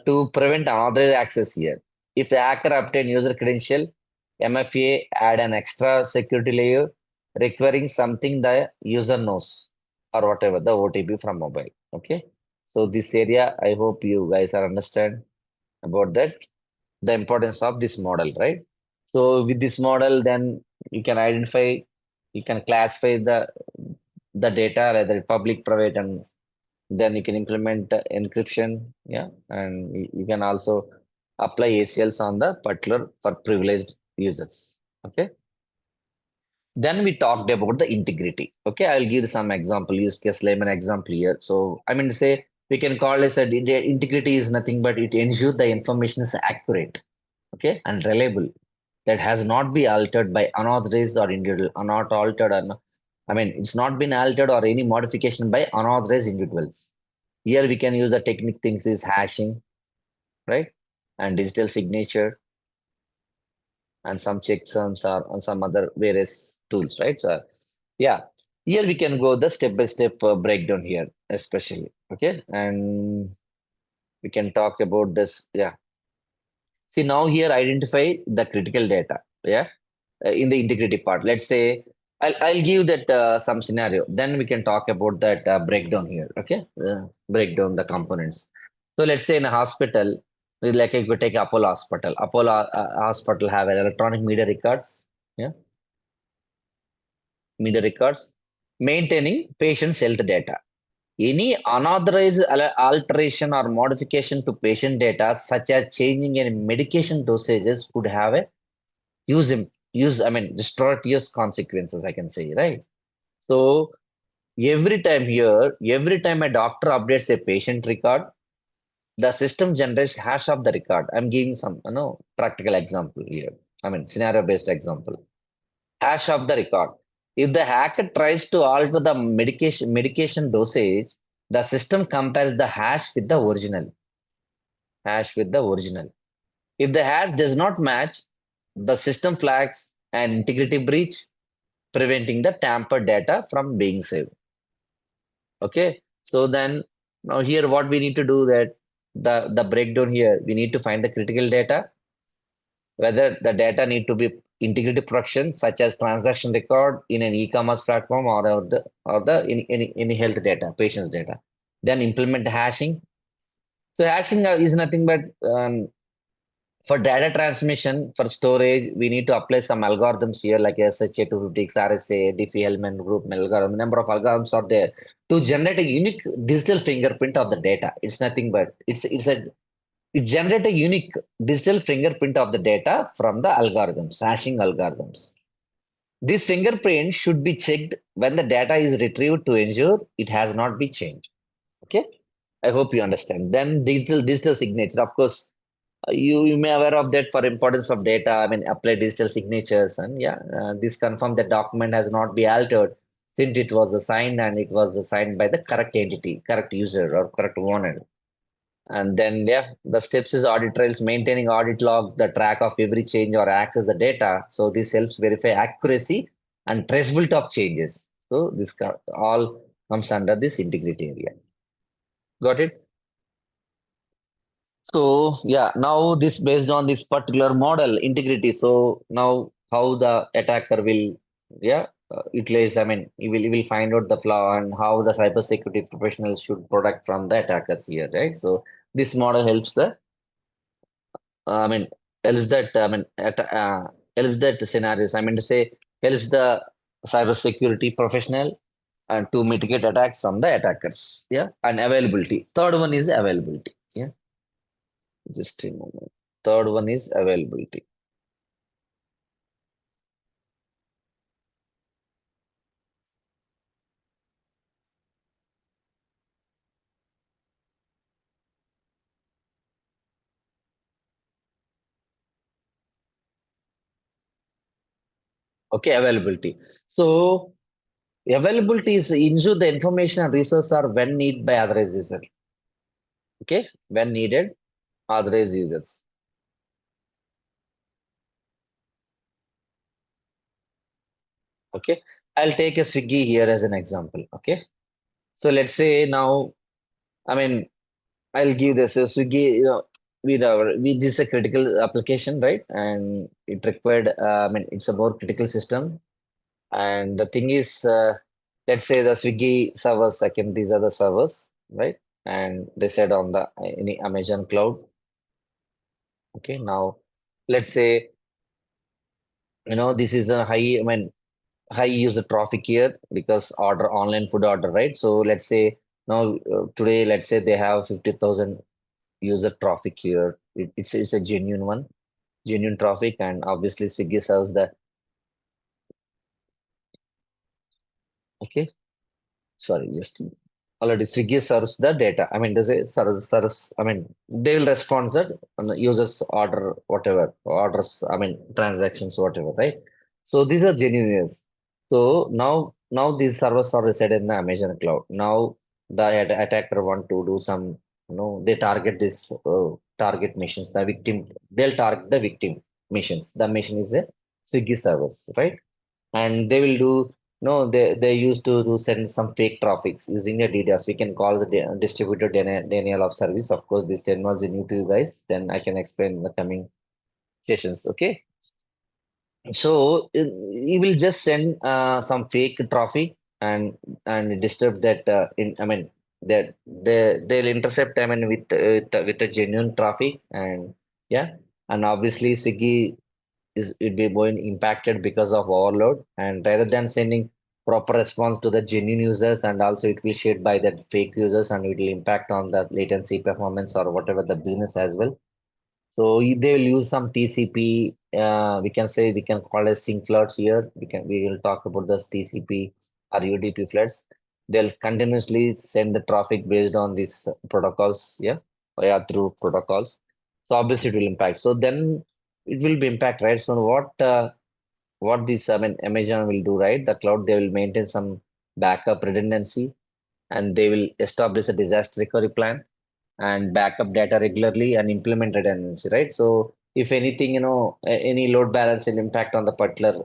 A: to prevent unauthorized access here. If the hacker obtain user credential, MFA add an extra security layer requiring something the user knows or whatever the OTP from mobile. Okay. So this area, I hope you guys are understand about that, the importance of this model, right? So with this model, then you can identify, you can classify the data, whether public, private, and then you can implement encryption, yeah, and you can also apply ACLs on the particular for privileged users. Okay. Then we talked about the integrity. Okay, I'll give some example, use case layman example here. So I mean to say we can call this a integrity is nothing but it ensures the information is accurate, okay, and reliable, that has not been altered by unauthorized or individual, not altered or I mean it's not been altered or any modification by unauthorized individuals. Here we can use the technique things is hashing, right? And digital signature and some checksums or on some other various tools, right? So yeah, here we can go the step-by-step breakdown here, especially. Okay. And we can talk about this. Yeah. See now here identify the critical data. Yeah. In the integrity part. Let's say I'll give that some scenario. Then we can talk about that breakdown here. Okay, break down the components. So let's say in a hospital, like if we take Apollo Hospital. Apollo Hospital have an electronic media records. Yeah, media records maintaining patient's health data. Any unauthorized alteration or modification to patient data, such as changing any medication dosages, could have a use use I mean destructive consequences, I can say, right? So every time a doctor updates a patient record, the system generates hash of the record. I'm giving some practical example here, I mean scenario based example. Hash of the record. If the hacker tries to alter the medication dosage, the system compares the hash with the original. If the hash does not match, the system flags an integrity breach, preventing the tampered data from being saved. Okay. So then now here what we need to do that the breakdown here, we need to find the critical data, whether the data need to be integrity protection, such as transaction record in an e-commerce platform or the any health data, patient's data. Then implement hashing. So hashing is nothing but for data transmission, for storage, we need to apply some algorithms here like SHA 256, RSA, Diffie-Hellman group algorithm. Number of algorithms are there to generate a unique digital fingerprint of the data. It's nothing but it generate a unique digital fingerprint of the data from the algorithms, hashing algorithms. This fingerprint should be checked when the data is retrieved to ensure it has not been changed. Okay, I hope you understand. Then digital signature, of course, you may aware of that for importance of data. I mean, apply digital signatures, and yeah, this confirm the document has not been altered since it was assigned and it was assigned by the correct entity, correct user, or correct owner. And then yeah, the steps is audit trails, maintaining audit log, the track of every change or access the data. So this helps verify accuracy and traceability of changes. So this all comes under this integrity area. Got it? So yeah, now this based on this particular model integrity. So now how the attacker will yeah utilize. I mean, he will find out the flaw and how the cybersecurity professionals should protect from the attackers here, right? So this model helps the I mean helps that I mean helps that scenarios. I mean to say helps the cybersecurity professional and to mitigate attacks from the attackers. Yeah, and availability. Third one is availability. Yeah. Just a moment. Third one is availability. Okay, availability. So availability is ensure the information and resources are when needed by authorized user. Okay, when needed, authorized users. Okay, I'll take a Swiggy here as an example. Okay, so let's say now, I mean, I'll give this Swiggy. We this is a critical application, right? And it required. I mean, it's a more critical system. And the thing is, let's say the Swiggy servers, second, these are the servers, right? And they said on the any Amazon cloud. Okay, now let's say, this is a high, I mean, high user traffic here because order online food order, right? So let's say now today, let's say they have 50,000 user traffic here. It's a genuine one, genuine traffic, and obviously Swiggy serves the okay. Sorry, just already Swiggy serves the data. I mean, does it serves, I mean, they will respond that on the users order, whatever, orders, I mean, transactions, whatever, right? So these are genuine users. So now these servers are resided in the Amazon cloud. Now the attacker want to do some, they target this target missions, the victim, they'll target the victim missions. The mission is a Swiggy service, right? And they will do no they used to do send some fake traffics using a DDoS. We can call the distributed denial of service. Of course, this terminology new to you guys. Then I can explain in the coming sessions. Okay, so he will just send some fake traffic and disturb that. I mean that they'll intercept. I mean with a genuine traffic and yeah, and obviously Swiggy is it be going impacted because of overload, and rather than sending proper response to the genuine users, and also it will shared by the fake users and it will impact on the latency performance or whatever the business as well. So they will use some TCP. We can say we can call it sync floods here. We will talk about this TCP or UDP floods. They'll continuously send the traffic based on these protocols. Yeah, yeah, through protocols. So obviously it will impact. So then it will be impact, right? So what this I mean Amazon will do, right? The cloud they will maintain some backup redundancy and they will establish a disaster recovery plan and backup data regularly and implement redundancy, right? So if anything, any load balance will impact on the particular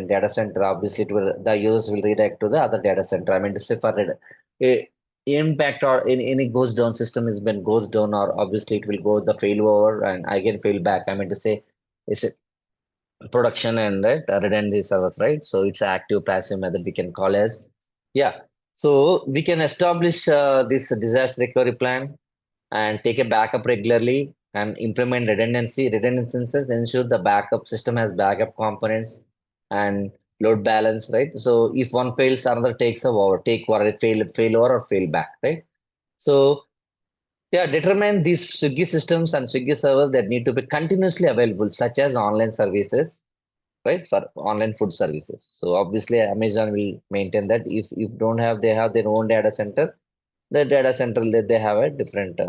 A: data center, obviously the users will redirect to the other data center. I mean, to say for a impact or any goes down system has been goes down, or obviously it will go the fail over and again fail back. I mean to say, is it? production and that redundancy servers, right? So it's active passive method we can call as. Yeah. So we can establish this disaster recovery plan and take a backup regularly and implement redundancy. Redundancy ensure the backup system has backup components and load balance, right? So if one fails, another takes over, take or fail over or fail back, right? So yeah, determine these Swiggy systems and Swiggy servers that need to be continuously available, such as online services, right? For online food services. So obviously Amazon will maintain that if don't have, they have their own data center. The data center they have a different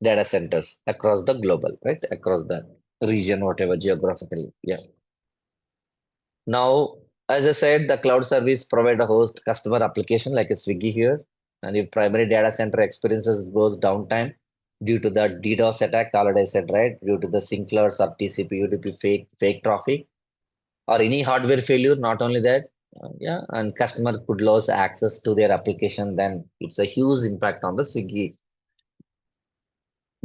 A: data centers across the global, right? Across the region, whatever geographically. Yeah. Now, as I said, the cloud service provide a host customer application like a Swiggy here. And if primary data center experiences goes downtime due to the DDoS attack, already I said, right? Due to the Sinklers or TCP, UDP fake traffic or any hardware failure, not only that, yeah, and customer could lose access to their application, then it's a huge impact on the Swiggy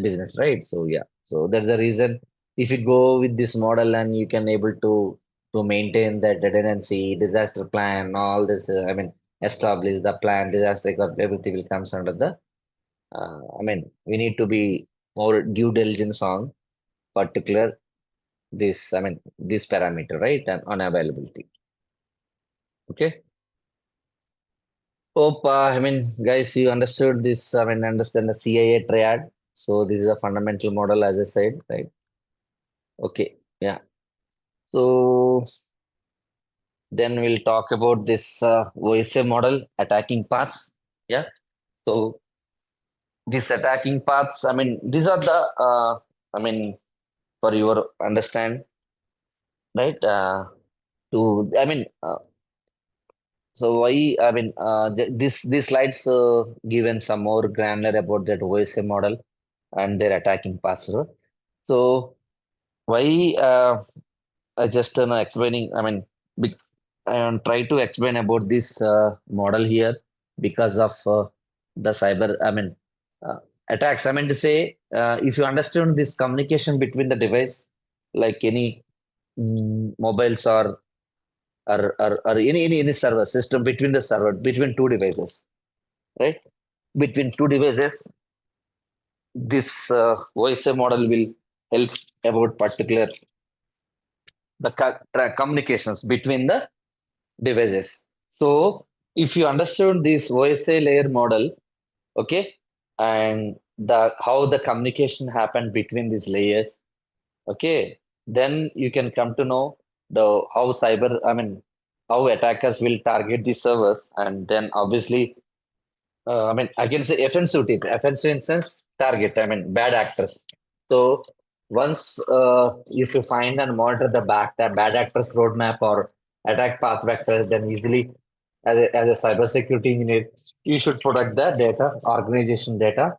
A: business, right? So yeah, so that's the reason if you go with this model and you can able to maintain that redundancy, disaster plan, all this. I mean, establish the plan, disaster recovery, everything will comes under the. I mean, we need to be more due diligence on particular this. I mean, this parameter, right, and on availability. Okay. Hope, I mean, guys, you understood this. I mean, understand the CIA triad. So this is a fundamental model, as I said, right? Okay, yeah. So then we'll talk about this OSA model, attacking paths. Yeah. So these attacking paths, I mean, these are the, I mean, for your understand, right? I mean, so why, I mean, this these slides given some more granular about that OSA model and their attacking paths. So why I just explaining, I mean, bec- I try to explain about this model here because of the cyber, I mean, uh, attacks. I mean to say, if you understand this communication between the device, like any mobiles or any server system between the server, between two devices, right? Between two devices, this voice model will help about particular the communications between the devices. So if you understood this OSA layer model, okay, and the how the communication happened between these layers, okay, then you can come to know the how cyber, I mean, how attackers will target the servers, and then obviously I mean, I can say offensive type, offensive in sense target. I mean, bad actors. So once if you find and monitor the bad actors roadmap or attack path vectors, then easily as a cybersecurity engineer, you should protect the data, organization data,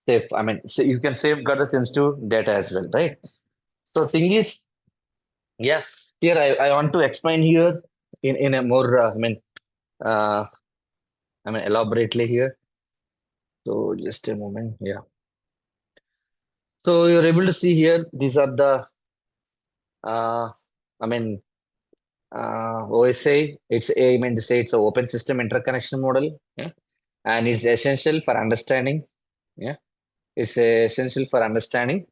A: safe. I mean, so you can safeguard the sensitive data as well, right? So thing is, yeah, here I want to explain here in a more, uh, I mean, elaborately here. So just a moment, yeah. So you're able to see here, these are the, uh, I mean, OSA, I mean to say it's an open system interconnection model, yeah, and it's essential for understanding, yeah, it's essential for understanding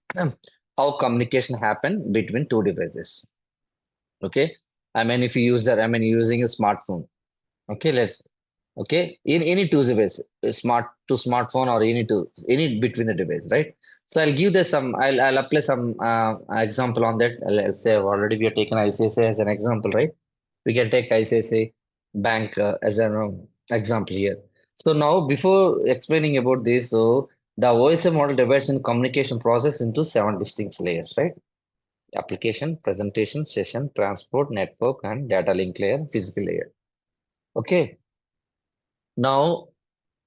A: how communication happen between two devices. Okay, I mean if you use that, I mean using a smartphone. Okay, let's okay in any two device, smart to smartphone or any between the device, right? So I'll give this some, I'll apply some example on that. Let's say already we have taken ICICI as an example, right? We can take ICICI bank as an example here. So now before explaining about this, so the OSM model divides in communication process into seven distinct layers, right? Application, presentation, session, transport, network, and data link layer, physical layer. Okay. Now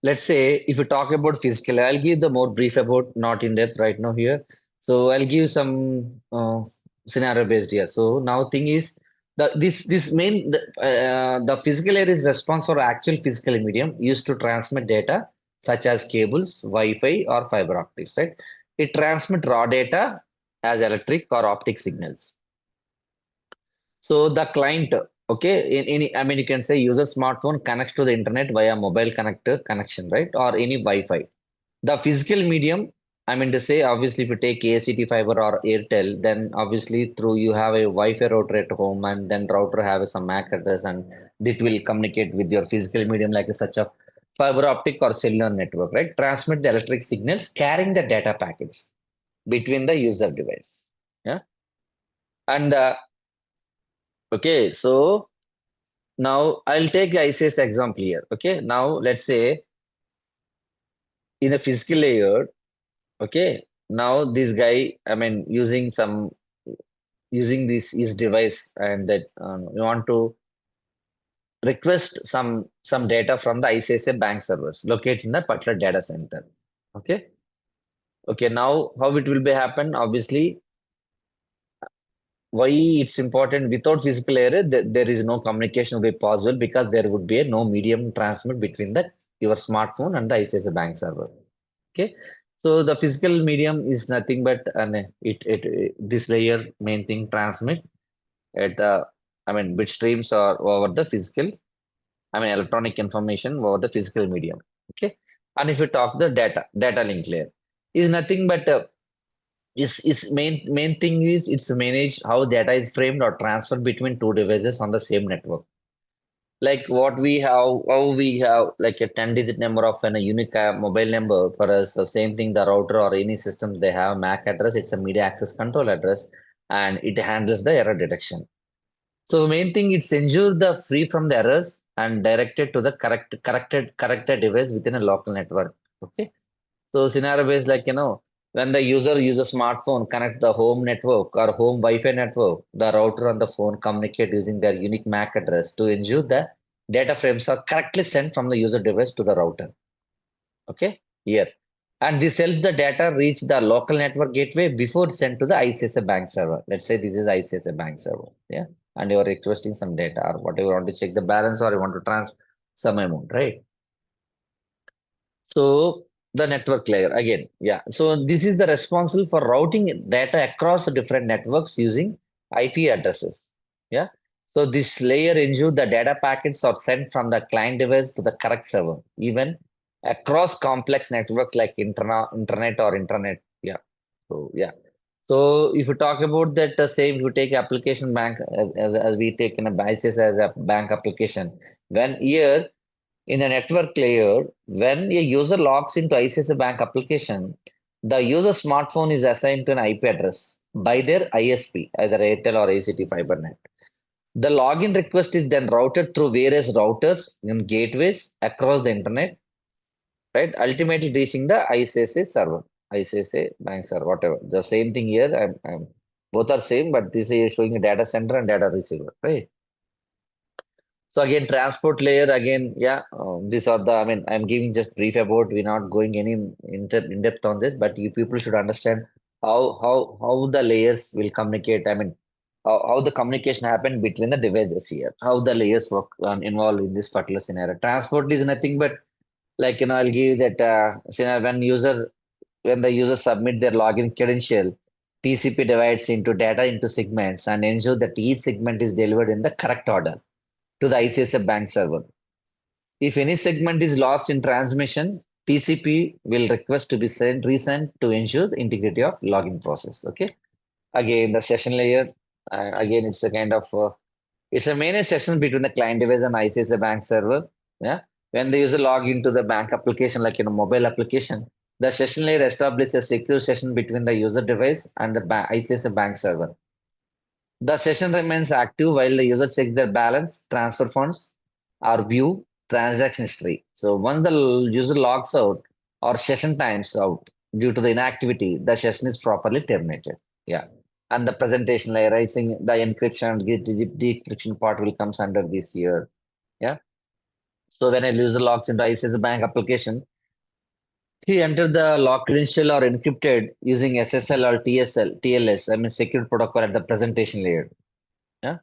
A: let's say if you talk about physical, I'll give the more brief about, not in depth right now here. So I'll give some scenario based here. So now thing is this main the physical layer is responsible for actual physical medium used to transmit data such as cables, Wi-Fi or fiber optics, right? It transmit raw data as electric or optic signals. So the client, okay, I mean, you can say user smartphone connects to the internet via mobile connector connection, right? Or any Wi-Fi. The physical medium, I mean to say, obviously, if you take ACT fiber or Airtel, then obviously through you have a Wi-Fi router at home, and then router have some MAC address, and it will communicate with your physical medium like a such a fiber optic or cellular network, right? Transmit the electric signals carrying the data packets between the user device. Yeah, and okay, so now I'll take the ICS example here. Okay, now let's say in a physical layer. Okay, now this guy, I mean, using this his device, and that you want to request some data from the ICICI bank servers located in a particular data center. Okay, okay. Now how it will be happen? Obviously, why it's important without physical layer, there is no communication will be possible because there would be no medium transmit between the your smartphone and the ICICI bank server. Okay, so the physical medium is nothing but this layer main thing transmit at the, I mean, bit streams or over the physical, I mean, electronic information over the physical medium. Okay, and if you talk the data link layer is nothing but is main thing is it's manage how data is framed or transferred between two devices on the same network. Like what we have, how we have like a 10-digit number of a unique mobile number for us. So same thing, the router or any system they have MAC address. It's a media access control address, and it handles the error detection. So main thing, it's ensure the free from the errors and directed to the corrected device within a local network. Okay. So scenario based, like when the user uses smartphone, connect the home network or home Wi-Fi network, the router and the phone communicate using their unique MAC address to ensure the data frames are correctly sent from the user device to the router. Okay, here. And this helps the data reach the local network gateway before it's sent to the ICICI bank server. Let's say this is ICICI bank server. Yeah. And you are requesting some data or whatever, you want to check the balance or you want to transfer some amount, right? So the network layer again, yeah. So this is the responsible for routing data across the different networks using IP addresses. Yeah. So this layer ensures the data packets are sent from the client device to the correct server, even across complex networks like internet or internet. Yeah. So yeah. So if you talk about that, same, if you take application bank as we take in a basis as a bank application, when here in the network layer, when a user logs into ICICI Bank application, the user smartphone is assigned to an IP address by their ISP, either Airtel or ACT FiberNet. The login request is then routed through various routers and gateways across the internet, right? Ultimately reaching the ICICI server, ICICI Bank server, whatever. The same thing here. Both are same, but this is showing a data center and data receiver, right? So again, transport layer again, yeah. These are the. I mean, I'm giving just brief about. We're not going any in depth on this, but you people should understand how the layers will communicate. I mean, how the communication happen between the devices here. How the layers work involved in this particular scenario. Transport is nothing but like I'll give that scenario when the user submit their login credential. TCP divides into data into segments and ensure that each segment is delivered in the correct order to the ICICI bank server. If any segment is lost in transmission, TCP will request to be resent to ensure the integrity of login process. Okay. Again, the session layer. Again, it's a kind of it's a managed session between the client device and ICICI bank server. Yeah. When the user log into the bank application, like mobile application, the session layer establishes a secure session between the user device and the ICICI bank server. The session remains active while the user checks their balance, transfer funds, or view transaction history. So once the user logs out or session times out due to the inactivity, the session is properly terminated. Yeah. And the presentation layer, I think the encryption and decryption part will comes under this here. Yeah. So when a user logs into ICICI Bank application, he entered the lock credential or encrypted using SSL or TLS, I mean secure protocol at the presentation layer. Yeah.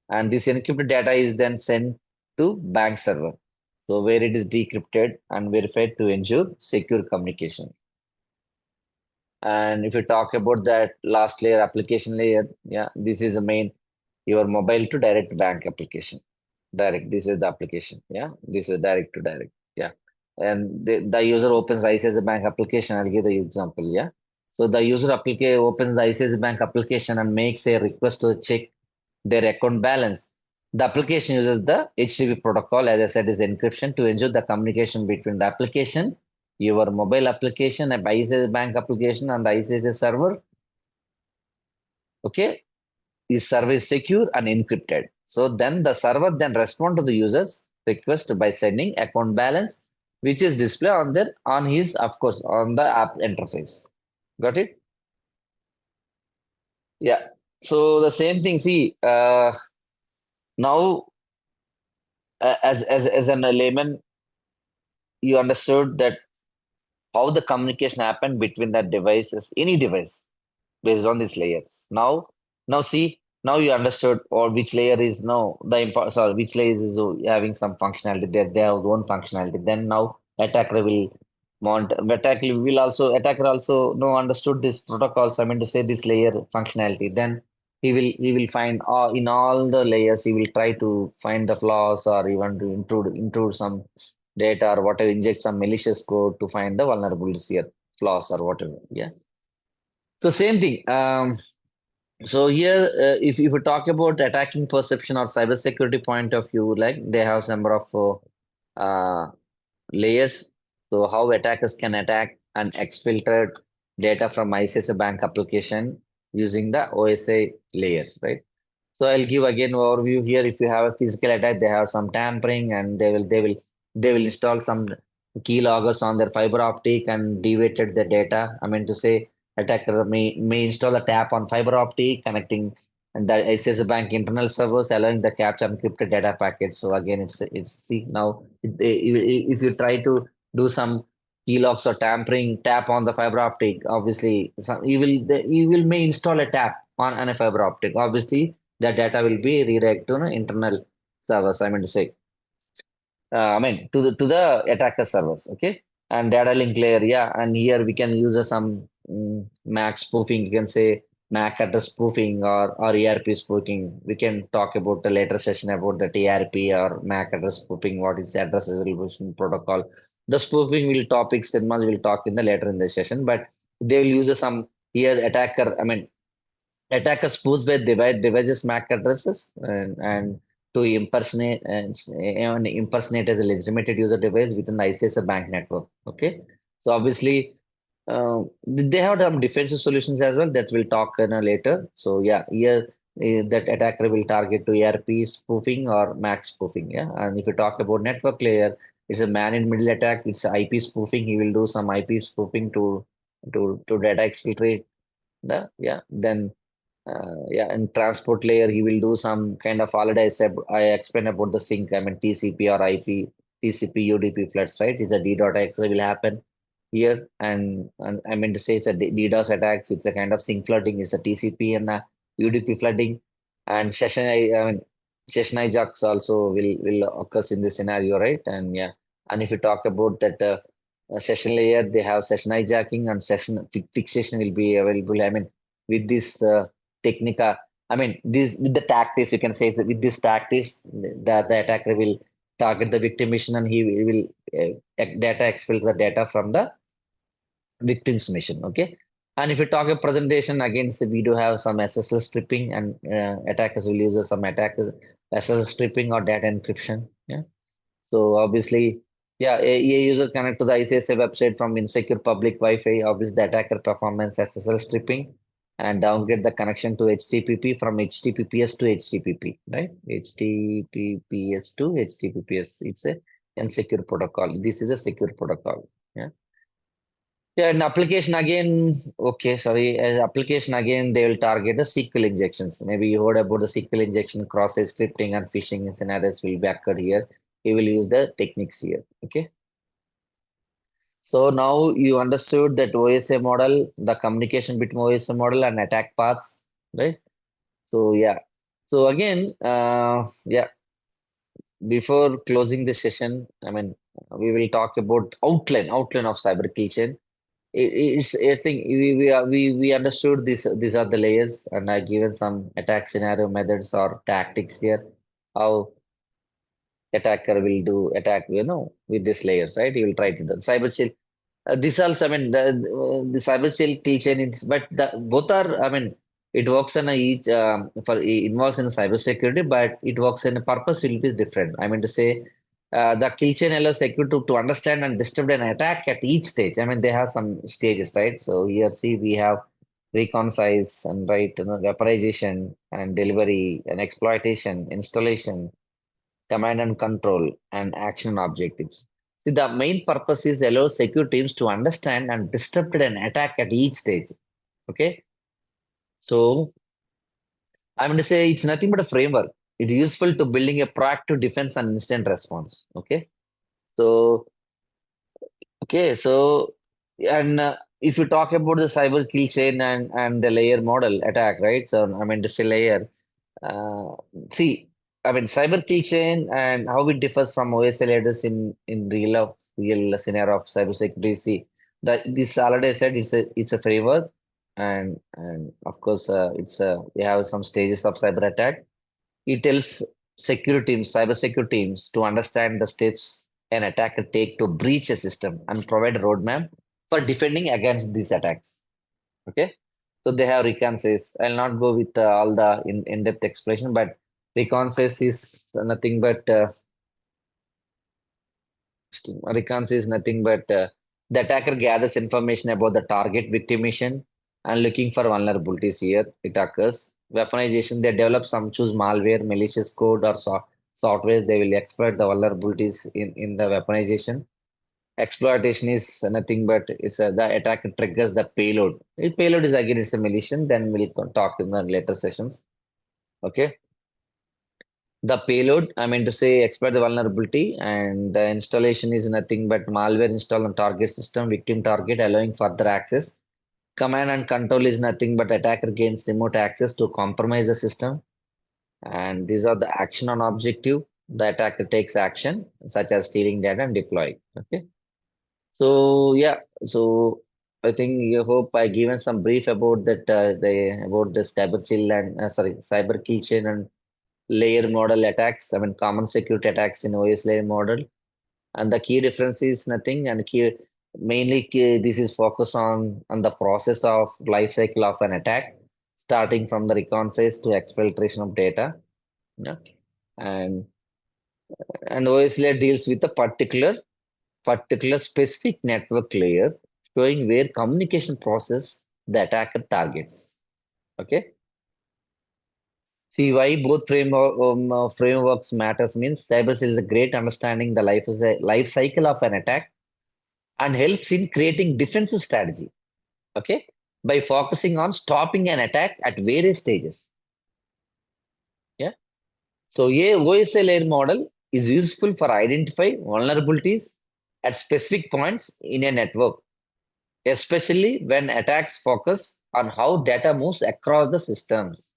A: And this encrypted data is then sent to bank server. So where it is decrypted and verified to ensure secure communication. And if you talk about that last layer, application layer, yeah, this is the main. your mobile to direct bank application. Direct. This is the application. Yeah. This is direct to direct. Yeah. And the user opens ICICI Bank application. I'll give the example. Yeah. So the user opens the ICICI Bank application and makes a request to check their account balance. The application uses the HTTP protocol, as I said, is encryption to ensure the communication between the application, your mobile application, and ICICI Bank application, and the ICICI server. Okay, is service secure and encrypted. So then the server then respond to the user's request by sending account balance, which is displayed on his, of course, on the app interface. Got it? Yeah. So the same thing. See, now as a layman, you understood that how the communication happened between the devices, any device, based on these layers. Now see, now you understood or which layer is no the sorry, which layer is having some functionality. They have their own functionality. Then now attacker will attacker also no understood this protocols. I mean to say this layer functionality. Then he will find in all the layers he will try to find the flaws or even to intrude some data or whatever, inject some malicious code to find the vulnerabilities here, flaws or whatever. Yeah. So same thing. So here, if we talk about attacking perception or cybersecurity point of view, like they have some number of layers. So how attackers can attack and exfiltrate data from ICICI Bank application using the OSA layers, right? So I'll give again overview here. If you have a physical attack, they have some tampering and they will install some keyloggers on their fiber optic and deviated the data. I mean to say attacker may install a tap on fiber optic connecting and the ICICI Bank internal servers allowing the capture encrypted data packets. So again, it's see now if you try to do some keylocks or tampering tap on the fiber optic, obviously you will may install a tap on a fiber optic. Obviously, the data will be redirected to an internal servers. I mean to say to the attacker servers, okay? And data link layer, yeah. And here we can use some MAC spoofing. You can say MAC address spoofing or ERP spoofing. We can talk about the later session about the TRP or MAC address spoofing. What is the address resolution protocol? The spoofing will topics and much will talk in the later in the session, but they will use some here attacker. I mean attackers spoofs by devices MAC addresses and to impersonate as a legitimate user device within the ICICI bank network. Okay, so obviously they have some defensive solutions as well that we'll talk later. So yeah, here that attacker will target to ERP spoofing or MAC spoofing. Yeah, and if you talk about network layer, it's a man-in-middle attack. It's IP spoofing. He will do some IP spoofing to data exfiltrate. Then in transport layer, he will do some kind of already I explained about the sync. I mean TCP or IP, TCP, UDP floods, right? It's a DDoS will happen here, and I mean to say it's a DDoS attacks. It's a kind of sync flooding. It's a TCP and a UDP flooding, and I mean session hijacks also will occurs in this scenario, right? And yeah, and if you talk about that. Session layer, they have session hijacking and fixation will be available. I mean, with this technica. I mean, this with the tactics, you can say that with this tactics, the attacker will target the victim mission and he will data exfiltrate the data from the victim's mission. Okay. And if you talk a presentation again, so we do have some SSL stripping and attackers will use some attackers SSL stripping or data encryption. Yeah. So obviously, yeah, a user connect to the ICICI website from insecure public Wi-Fi. Obviously, the attacker performance SSL stripping and downgrade the connection to HTTP from HTTPS to HTTP, right? HTTPS to HTTPS. It's a insecure protocol. This is a secure protocol. Yeah. Yeah, and application again, okay, sorry, as application again, they will target the SQL injections. Maybe you heard about the SQL injection, cross-site scripting and phishing scenarios will be occurred here. We will use the techniques here, okay? So now you understood that OSA model, the communication between OSA model and attack paths, right? So yeah, so again, yeah, before closing the session, I mean, we will talk about outline of cyber kill chain. It's I think we understood this. These are the layers, and I given some attack scenario methods or tactics here. How attacker will do attack, with these layers, right? He will try to do cyber shell. This also, I mean, the cyber shell keychain, but both are, I mean, it works in a each it involves in cyber security, but it works in a purpose will be different. I mean to say, the keychain allows security to understand and disrupt an attack at each stage. I mean, they have some stages, right? So here, see, we have recon size and right, vaporization and delivery and exploitation, installation, command and control, and action objectives. See, the main purpose is allow secure teams to understand and disrupt an attack at each stage. Okay, so I'm going to say it's nothing but a framework. It's useful to building a proactive defense and instant response. So okay, so and if you talk about the cyber kill chain and the layer model attack, right? So I mean to say layer. Uh, See, I mean, cyber keychain and how it differs from OSL headers in real scenario of cybersecurity. See, this already I said it's a framework, and of course we have some stages of cyber attack. It helps cyber security teams to understand the steps an attacker take to breach a system and provide a roadmap for defending against these attacks. Okay. So they have reconnaissance. I'll not go with all the in-depth explanation, but reconnaissance is nothing but the attacker gathers information about the target victim mission and looking for vulnerabilities here. It occurs. Weaponization, they develop some choose malware, malicious code, or software. They will exploit the vulnerabilities in the weaponization. Exploitation is nothing but the attack triggers the payload. If payload is again it's a malicious, then we'll talk in the later sessions. Okay. The payload, I mean to say exploit the vulnerability, and the installation is nothing but malware installed on target system, victim target, allowing further access. Command and control is nothing but attacker gains remote access to compromise the system. And these are the action on objective. The attacker takes action, such as stealing data and deploying. Okay. So yeah, so I think you hope I given some brief about that about the cyber chill and cyber keychain and layer model attacks. I mean common security attacks in OS layer model, and the key difference is nothing. And this is focus on the process of life cycle of an attack, starting from the reconnaissance to exfiltration of data. Yeah, and OS layer deals with a particular specific network layer showing where communication process the attacker targets. Okay. See why both frameworks matters means cyber is a great understanding the life cycle of an attack and helps in creating defensive strategy. Okay. By focusing on stopping an attack at various stages. Yeah. So a OSL layer model is useful for identify vulnerabilities at specific points in a network, especially when attacks focus on how data moves across the systems.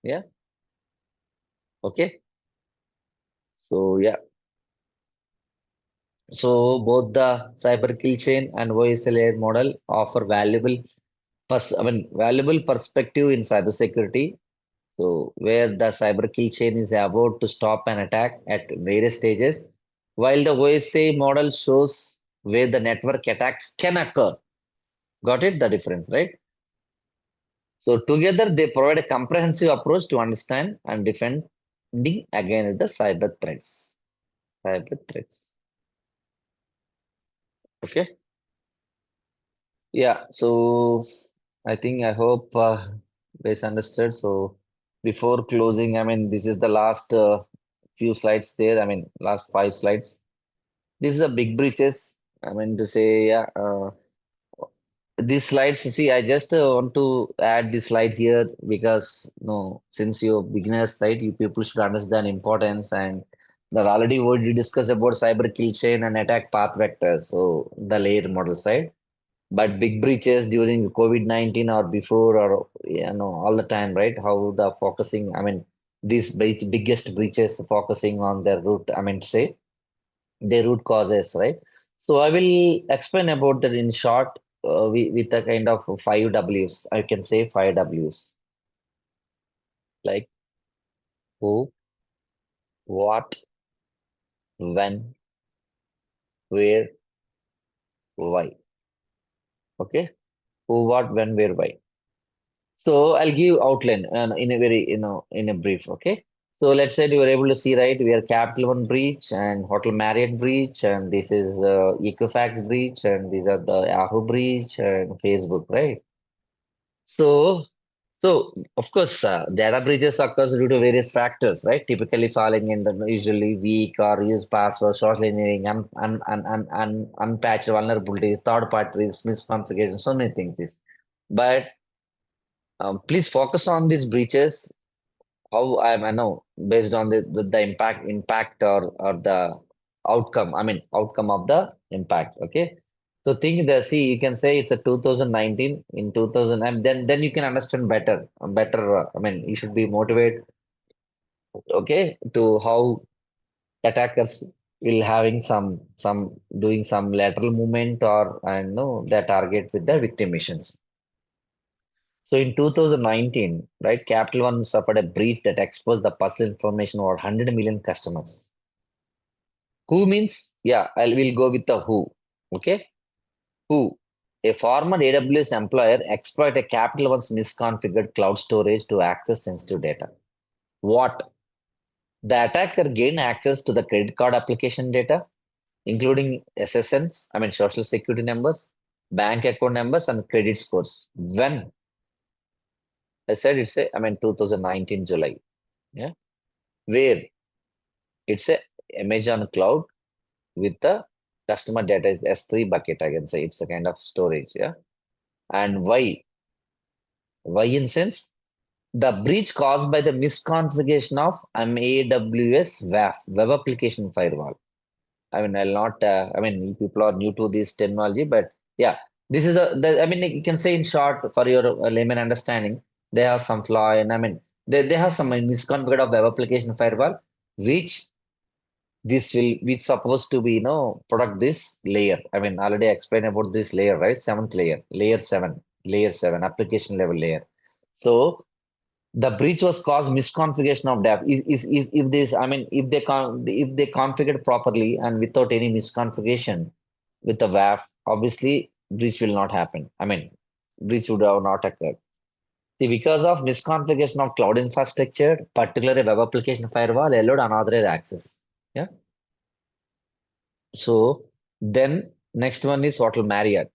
A: Yeah. Okay. So yeah. So both the cyber kill chain and OSLA model offer valuable perspective in cybersecurity. So where the cyber kill chain is about to stop an attack at various stages, while the OSA model shows where the network attacks can occur. Got it? The difference, right? So together they provide a comprehensive approach to understand and defending against the cyber threats. Cyber threats. Okay. Yeah. So I hope guys understood. So before closing, I mean this is the last few slides there. I mean last 5 slides. This is a big breaches. I mean to say yeah. These slides, see, I just want to add this slide here because no, since you're beginners, right, you people should understand importance and the already what you discussed about cyber kill chain and attack path vectors, so the layer model side. But big breaches during COVID-19 or before or all the time, right? How the focusing, I mean, these biggest breaches focusing on their root, I mean to say their root causes, right? So I will explain about that in short with a kind of five W's. I can say five W's like who, what, when, where, why. Okay? Who, what, when, where, why. So I'll give outline in a very, in a brief. Okay? So let's say you were able to see, right? We are Capital One breach and Hotel Marriott breach, and this is Equifax breach, and these are the Yahoo breach and Facebook, right? So So, of course, data breaches occurs due to various factors, right? Typically falling in the usually weak or used password, social engineering, unpatched vulnerabilities, third parties, misconfiguration, so many things. But please focus on these breaches. How I know based on the impact or the outcome. I mean outcome of the impact. Okay. So think the see you can say it's a 2019 in 2000 and then you can understand better. I mean you should be motivated. Okay, to how attackers will having some doing some lateral movement or and no their target with the victim missions. So in 2019, right, Capital One suffered a breach that exposed the personal information of over 100 million customers. Who means, yeah, I will go with the who. Okay. Who? A former AWS employer exploited Capital One's misconfigured cloud storage to access sensitive data. What? The attacker gained access to the credit card application data, including SSNs, I mean social security numbers, bank account numbers, and credit scores. When? I said it's a, I mean 2019 July. Yeah. Where? It's a Amazon cloud with the customer data is S3 bucket, I can say. It's a kind of storage. Yeah. And why? Why in sense? The breach caused by the misconfiguration of AWS WAF, Web Application Firewall. I mean, I'll not, I mean, people are new to this terminology, but yeah, this is I mean, you can say in short for your layman understanding, they have some flaw and I mean, they have some misconfigured of Web Application Firewall, which this will which supposed to be product this layer. I mean already I explained about this layer, right? Seventh layer, layer 7 application level layer. So the breach was caused misconfiguration of def if this I mean if they configured properly and without any misconfiguration with the WAF, obviously breach will not happen. I mean breach would have not occurred. See, because of misconfiguration of cloud infrastructure, particularly web application firewall allowed unauthorized access. Yeah. So then next one is Hotel Marriott.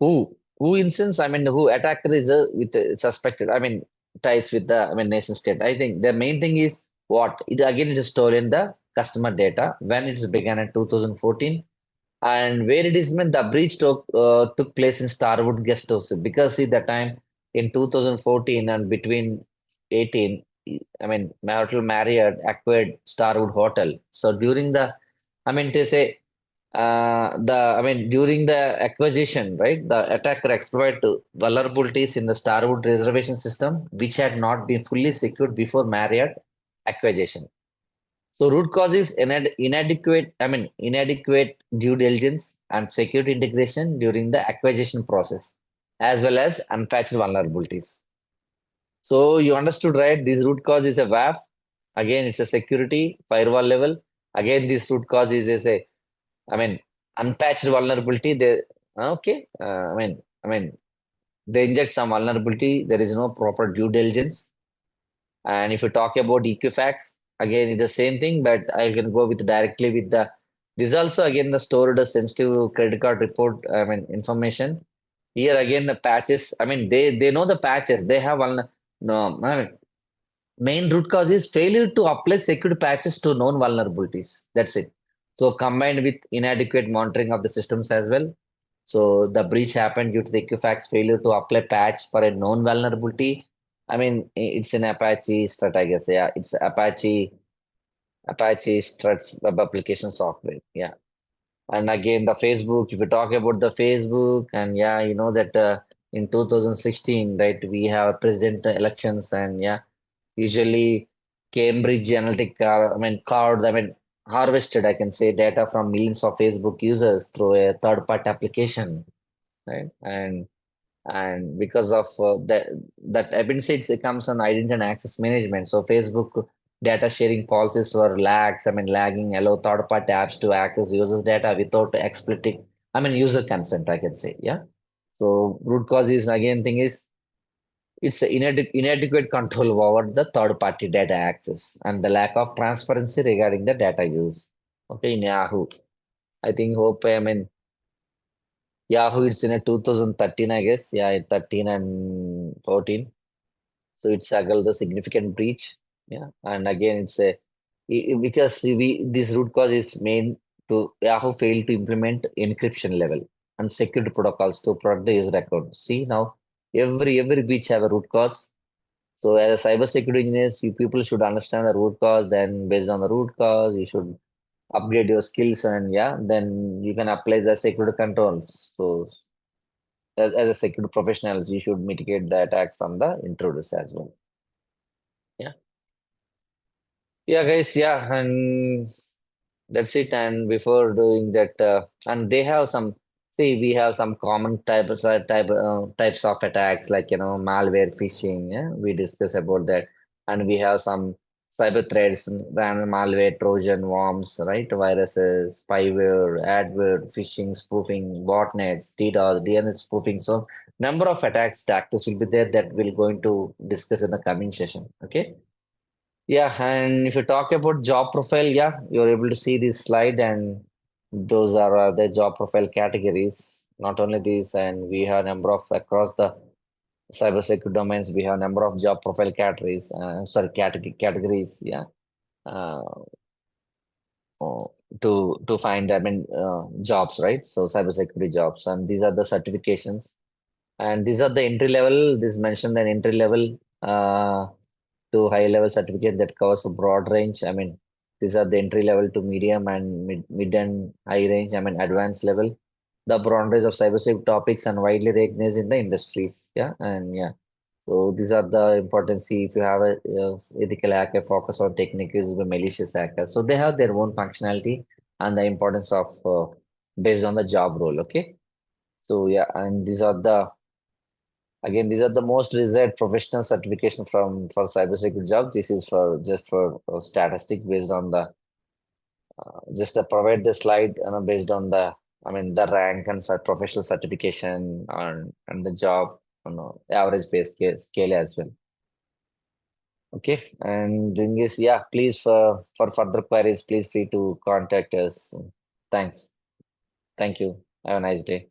A: Who instance, I mean, who attacker is with suspected, I mean, ties with the, I mean, nation state. I think the main thing is what? It again, it is stolen the customer data when it began in 2014 and where it is meant the breach took place in Starwood Guest House because see that time in 2014 and between 18, I mean, Hotel Marriott acquired Starwood Hotel. So during the, I mean, to say I mean, during the acquisition, right, the attacker exploited vulnerabilities in the Starwood reservation system, which had not been fully secured before Marriott acquisition. So root cause is inadequate due diligence and security integration during the acquisition process, as well as unpatched vulnerabilities. So you understood, right? This root cause is a WAF. Again, it's a security firewall level. Again, this root cause is a I mean, unpatched vulnerability. They okay. I mean, they inject some vulnerability. There is no proper due diligence. And if you talk about Equifax, again, it's the same thing. But I can go with directly with the. This also again the stored sensitive credit card report. I mean, information. Here again the patches. I mean, they know the patches. They have no. I mean, main root cause is failure to apply security patches to known vulnerabilities. That's it. So combined with inadequate monitoring of the systems as well. So the breach happened due to the Equifax failure to apply patch for a known vulnerability. I mean, it's an Apache Strut, I guess. Yeah, it's Apache Strut's web application software. Yeah. And again, the Facebook, if you talk about the Facebook, and yeah, you know that in 2016, right, we have president elections, and yeah, usually Cambridge Analytic, I mean, cards, I mean, harvested, I can say, data from millions of Facebook users through a third-party application, right? And because of that evidence it comes on identity and access management. So Facebook data sharing policies were lagging, allow third-party apps to access users' data without explicit, user consent, I can say, yeah. So root cause is again thing is it's inadequate control over the third-party data access and the lack of transparency regarding the data use. Okay, in Yahoo, I think Yahoo, it's in a 2013, I guess. Yeah, 13 and 14. So it's the significant breach. Yeah, and again, because we this root cause is main to Yahoo failed to implement encryption level and security protocols to protect the user account. See now, every breach have a root cause. So as a cybersecurity engineers, you people should understand the root cause. Then based on the root cause, you should upgrade your skills, and yeah, then you can apply the security controls. So as a security professionals, you should mitigate the attacks from the intruders as well. Yeah. Yeah, guys. Yeah, and that's it. And before doing that, and they have some. See, we have some common types of attacks like malware, phishing. Yeah, we discuss about that, and we have some cyber threats, then malware, Trojan, worms, right? Viruses, spyware, adware, phishing, spoofing, botnets, DDoS, DNS spoofing. So, number of attacks tactics will be there that we're going to discuss in the coming session. Okay. Yeah, and if you talk about job profile, yeah, you're able to see this slide, and those are the job profile categories. Not only these, and we have number of across the cybersecurity domains, we have number of job profile categories. Sorry, categories. Yeah, uh, to find jobs, right? So cybersecurity jobs, and these are the certifications, and these are the entry level. This mentioned an entry level. To high level certificate that covers a broad range. These are the entry level to medium and mid and high range. Advanced level. The broad range of cybersecurity topics and widely recognized in the industries. Yeah, and yeah. So these are the importance. See, if you have a ethical hacker, focus on techniques, the malicious hacker. So they have their own functionality and the importance of based on the job role. Okay. So yeah, and these are the most desired professional certification from for cybersecurity jobs. This is for just for statistic based on the just provide the slide based on the the rank and professional certification and the job average pay scale as well. Okay, and thing is yeah, please for further queries, please free to contact us. Thanks. Thank you. Have a nice day.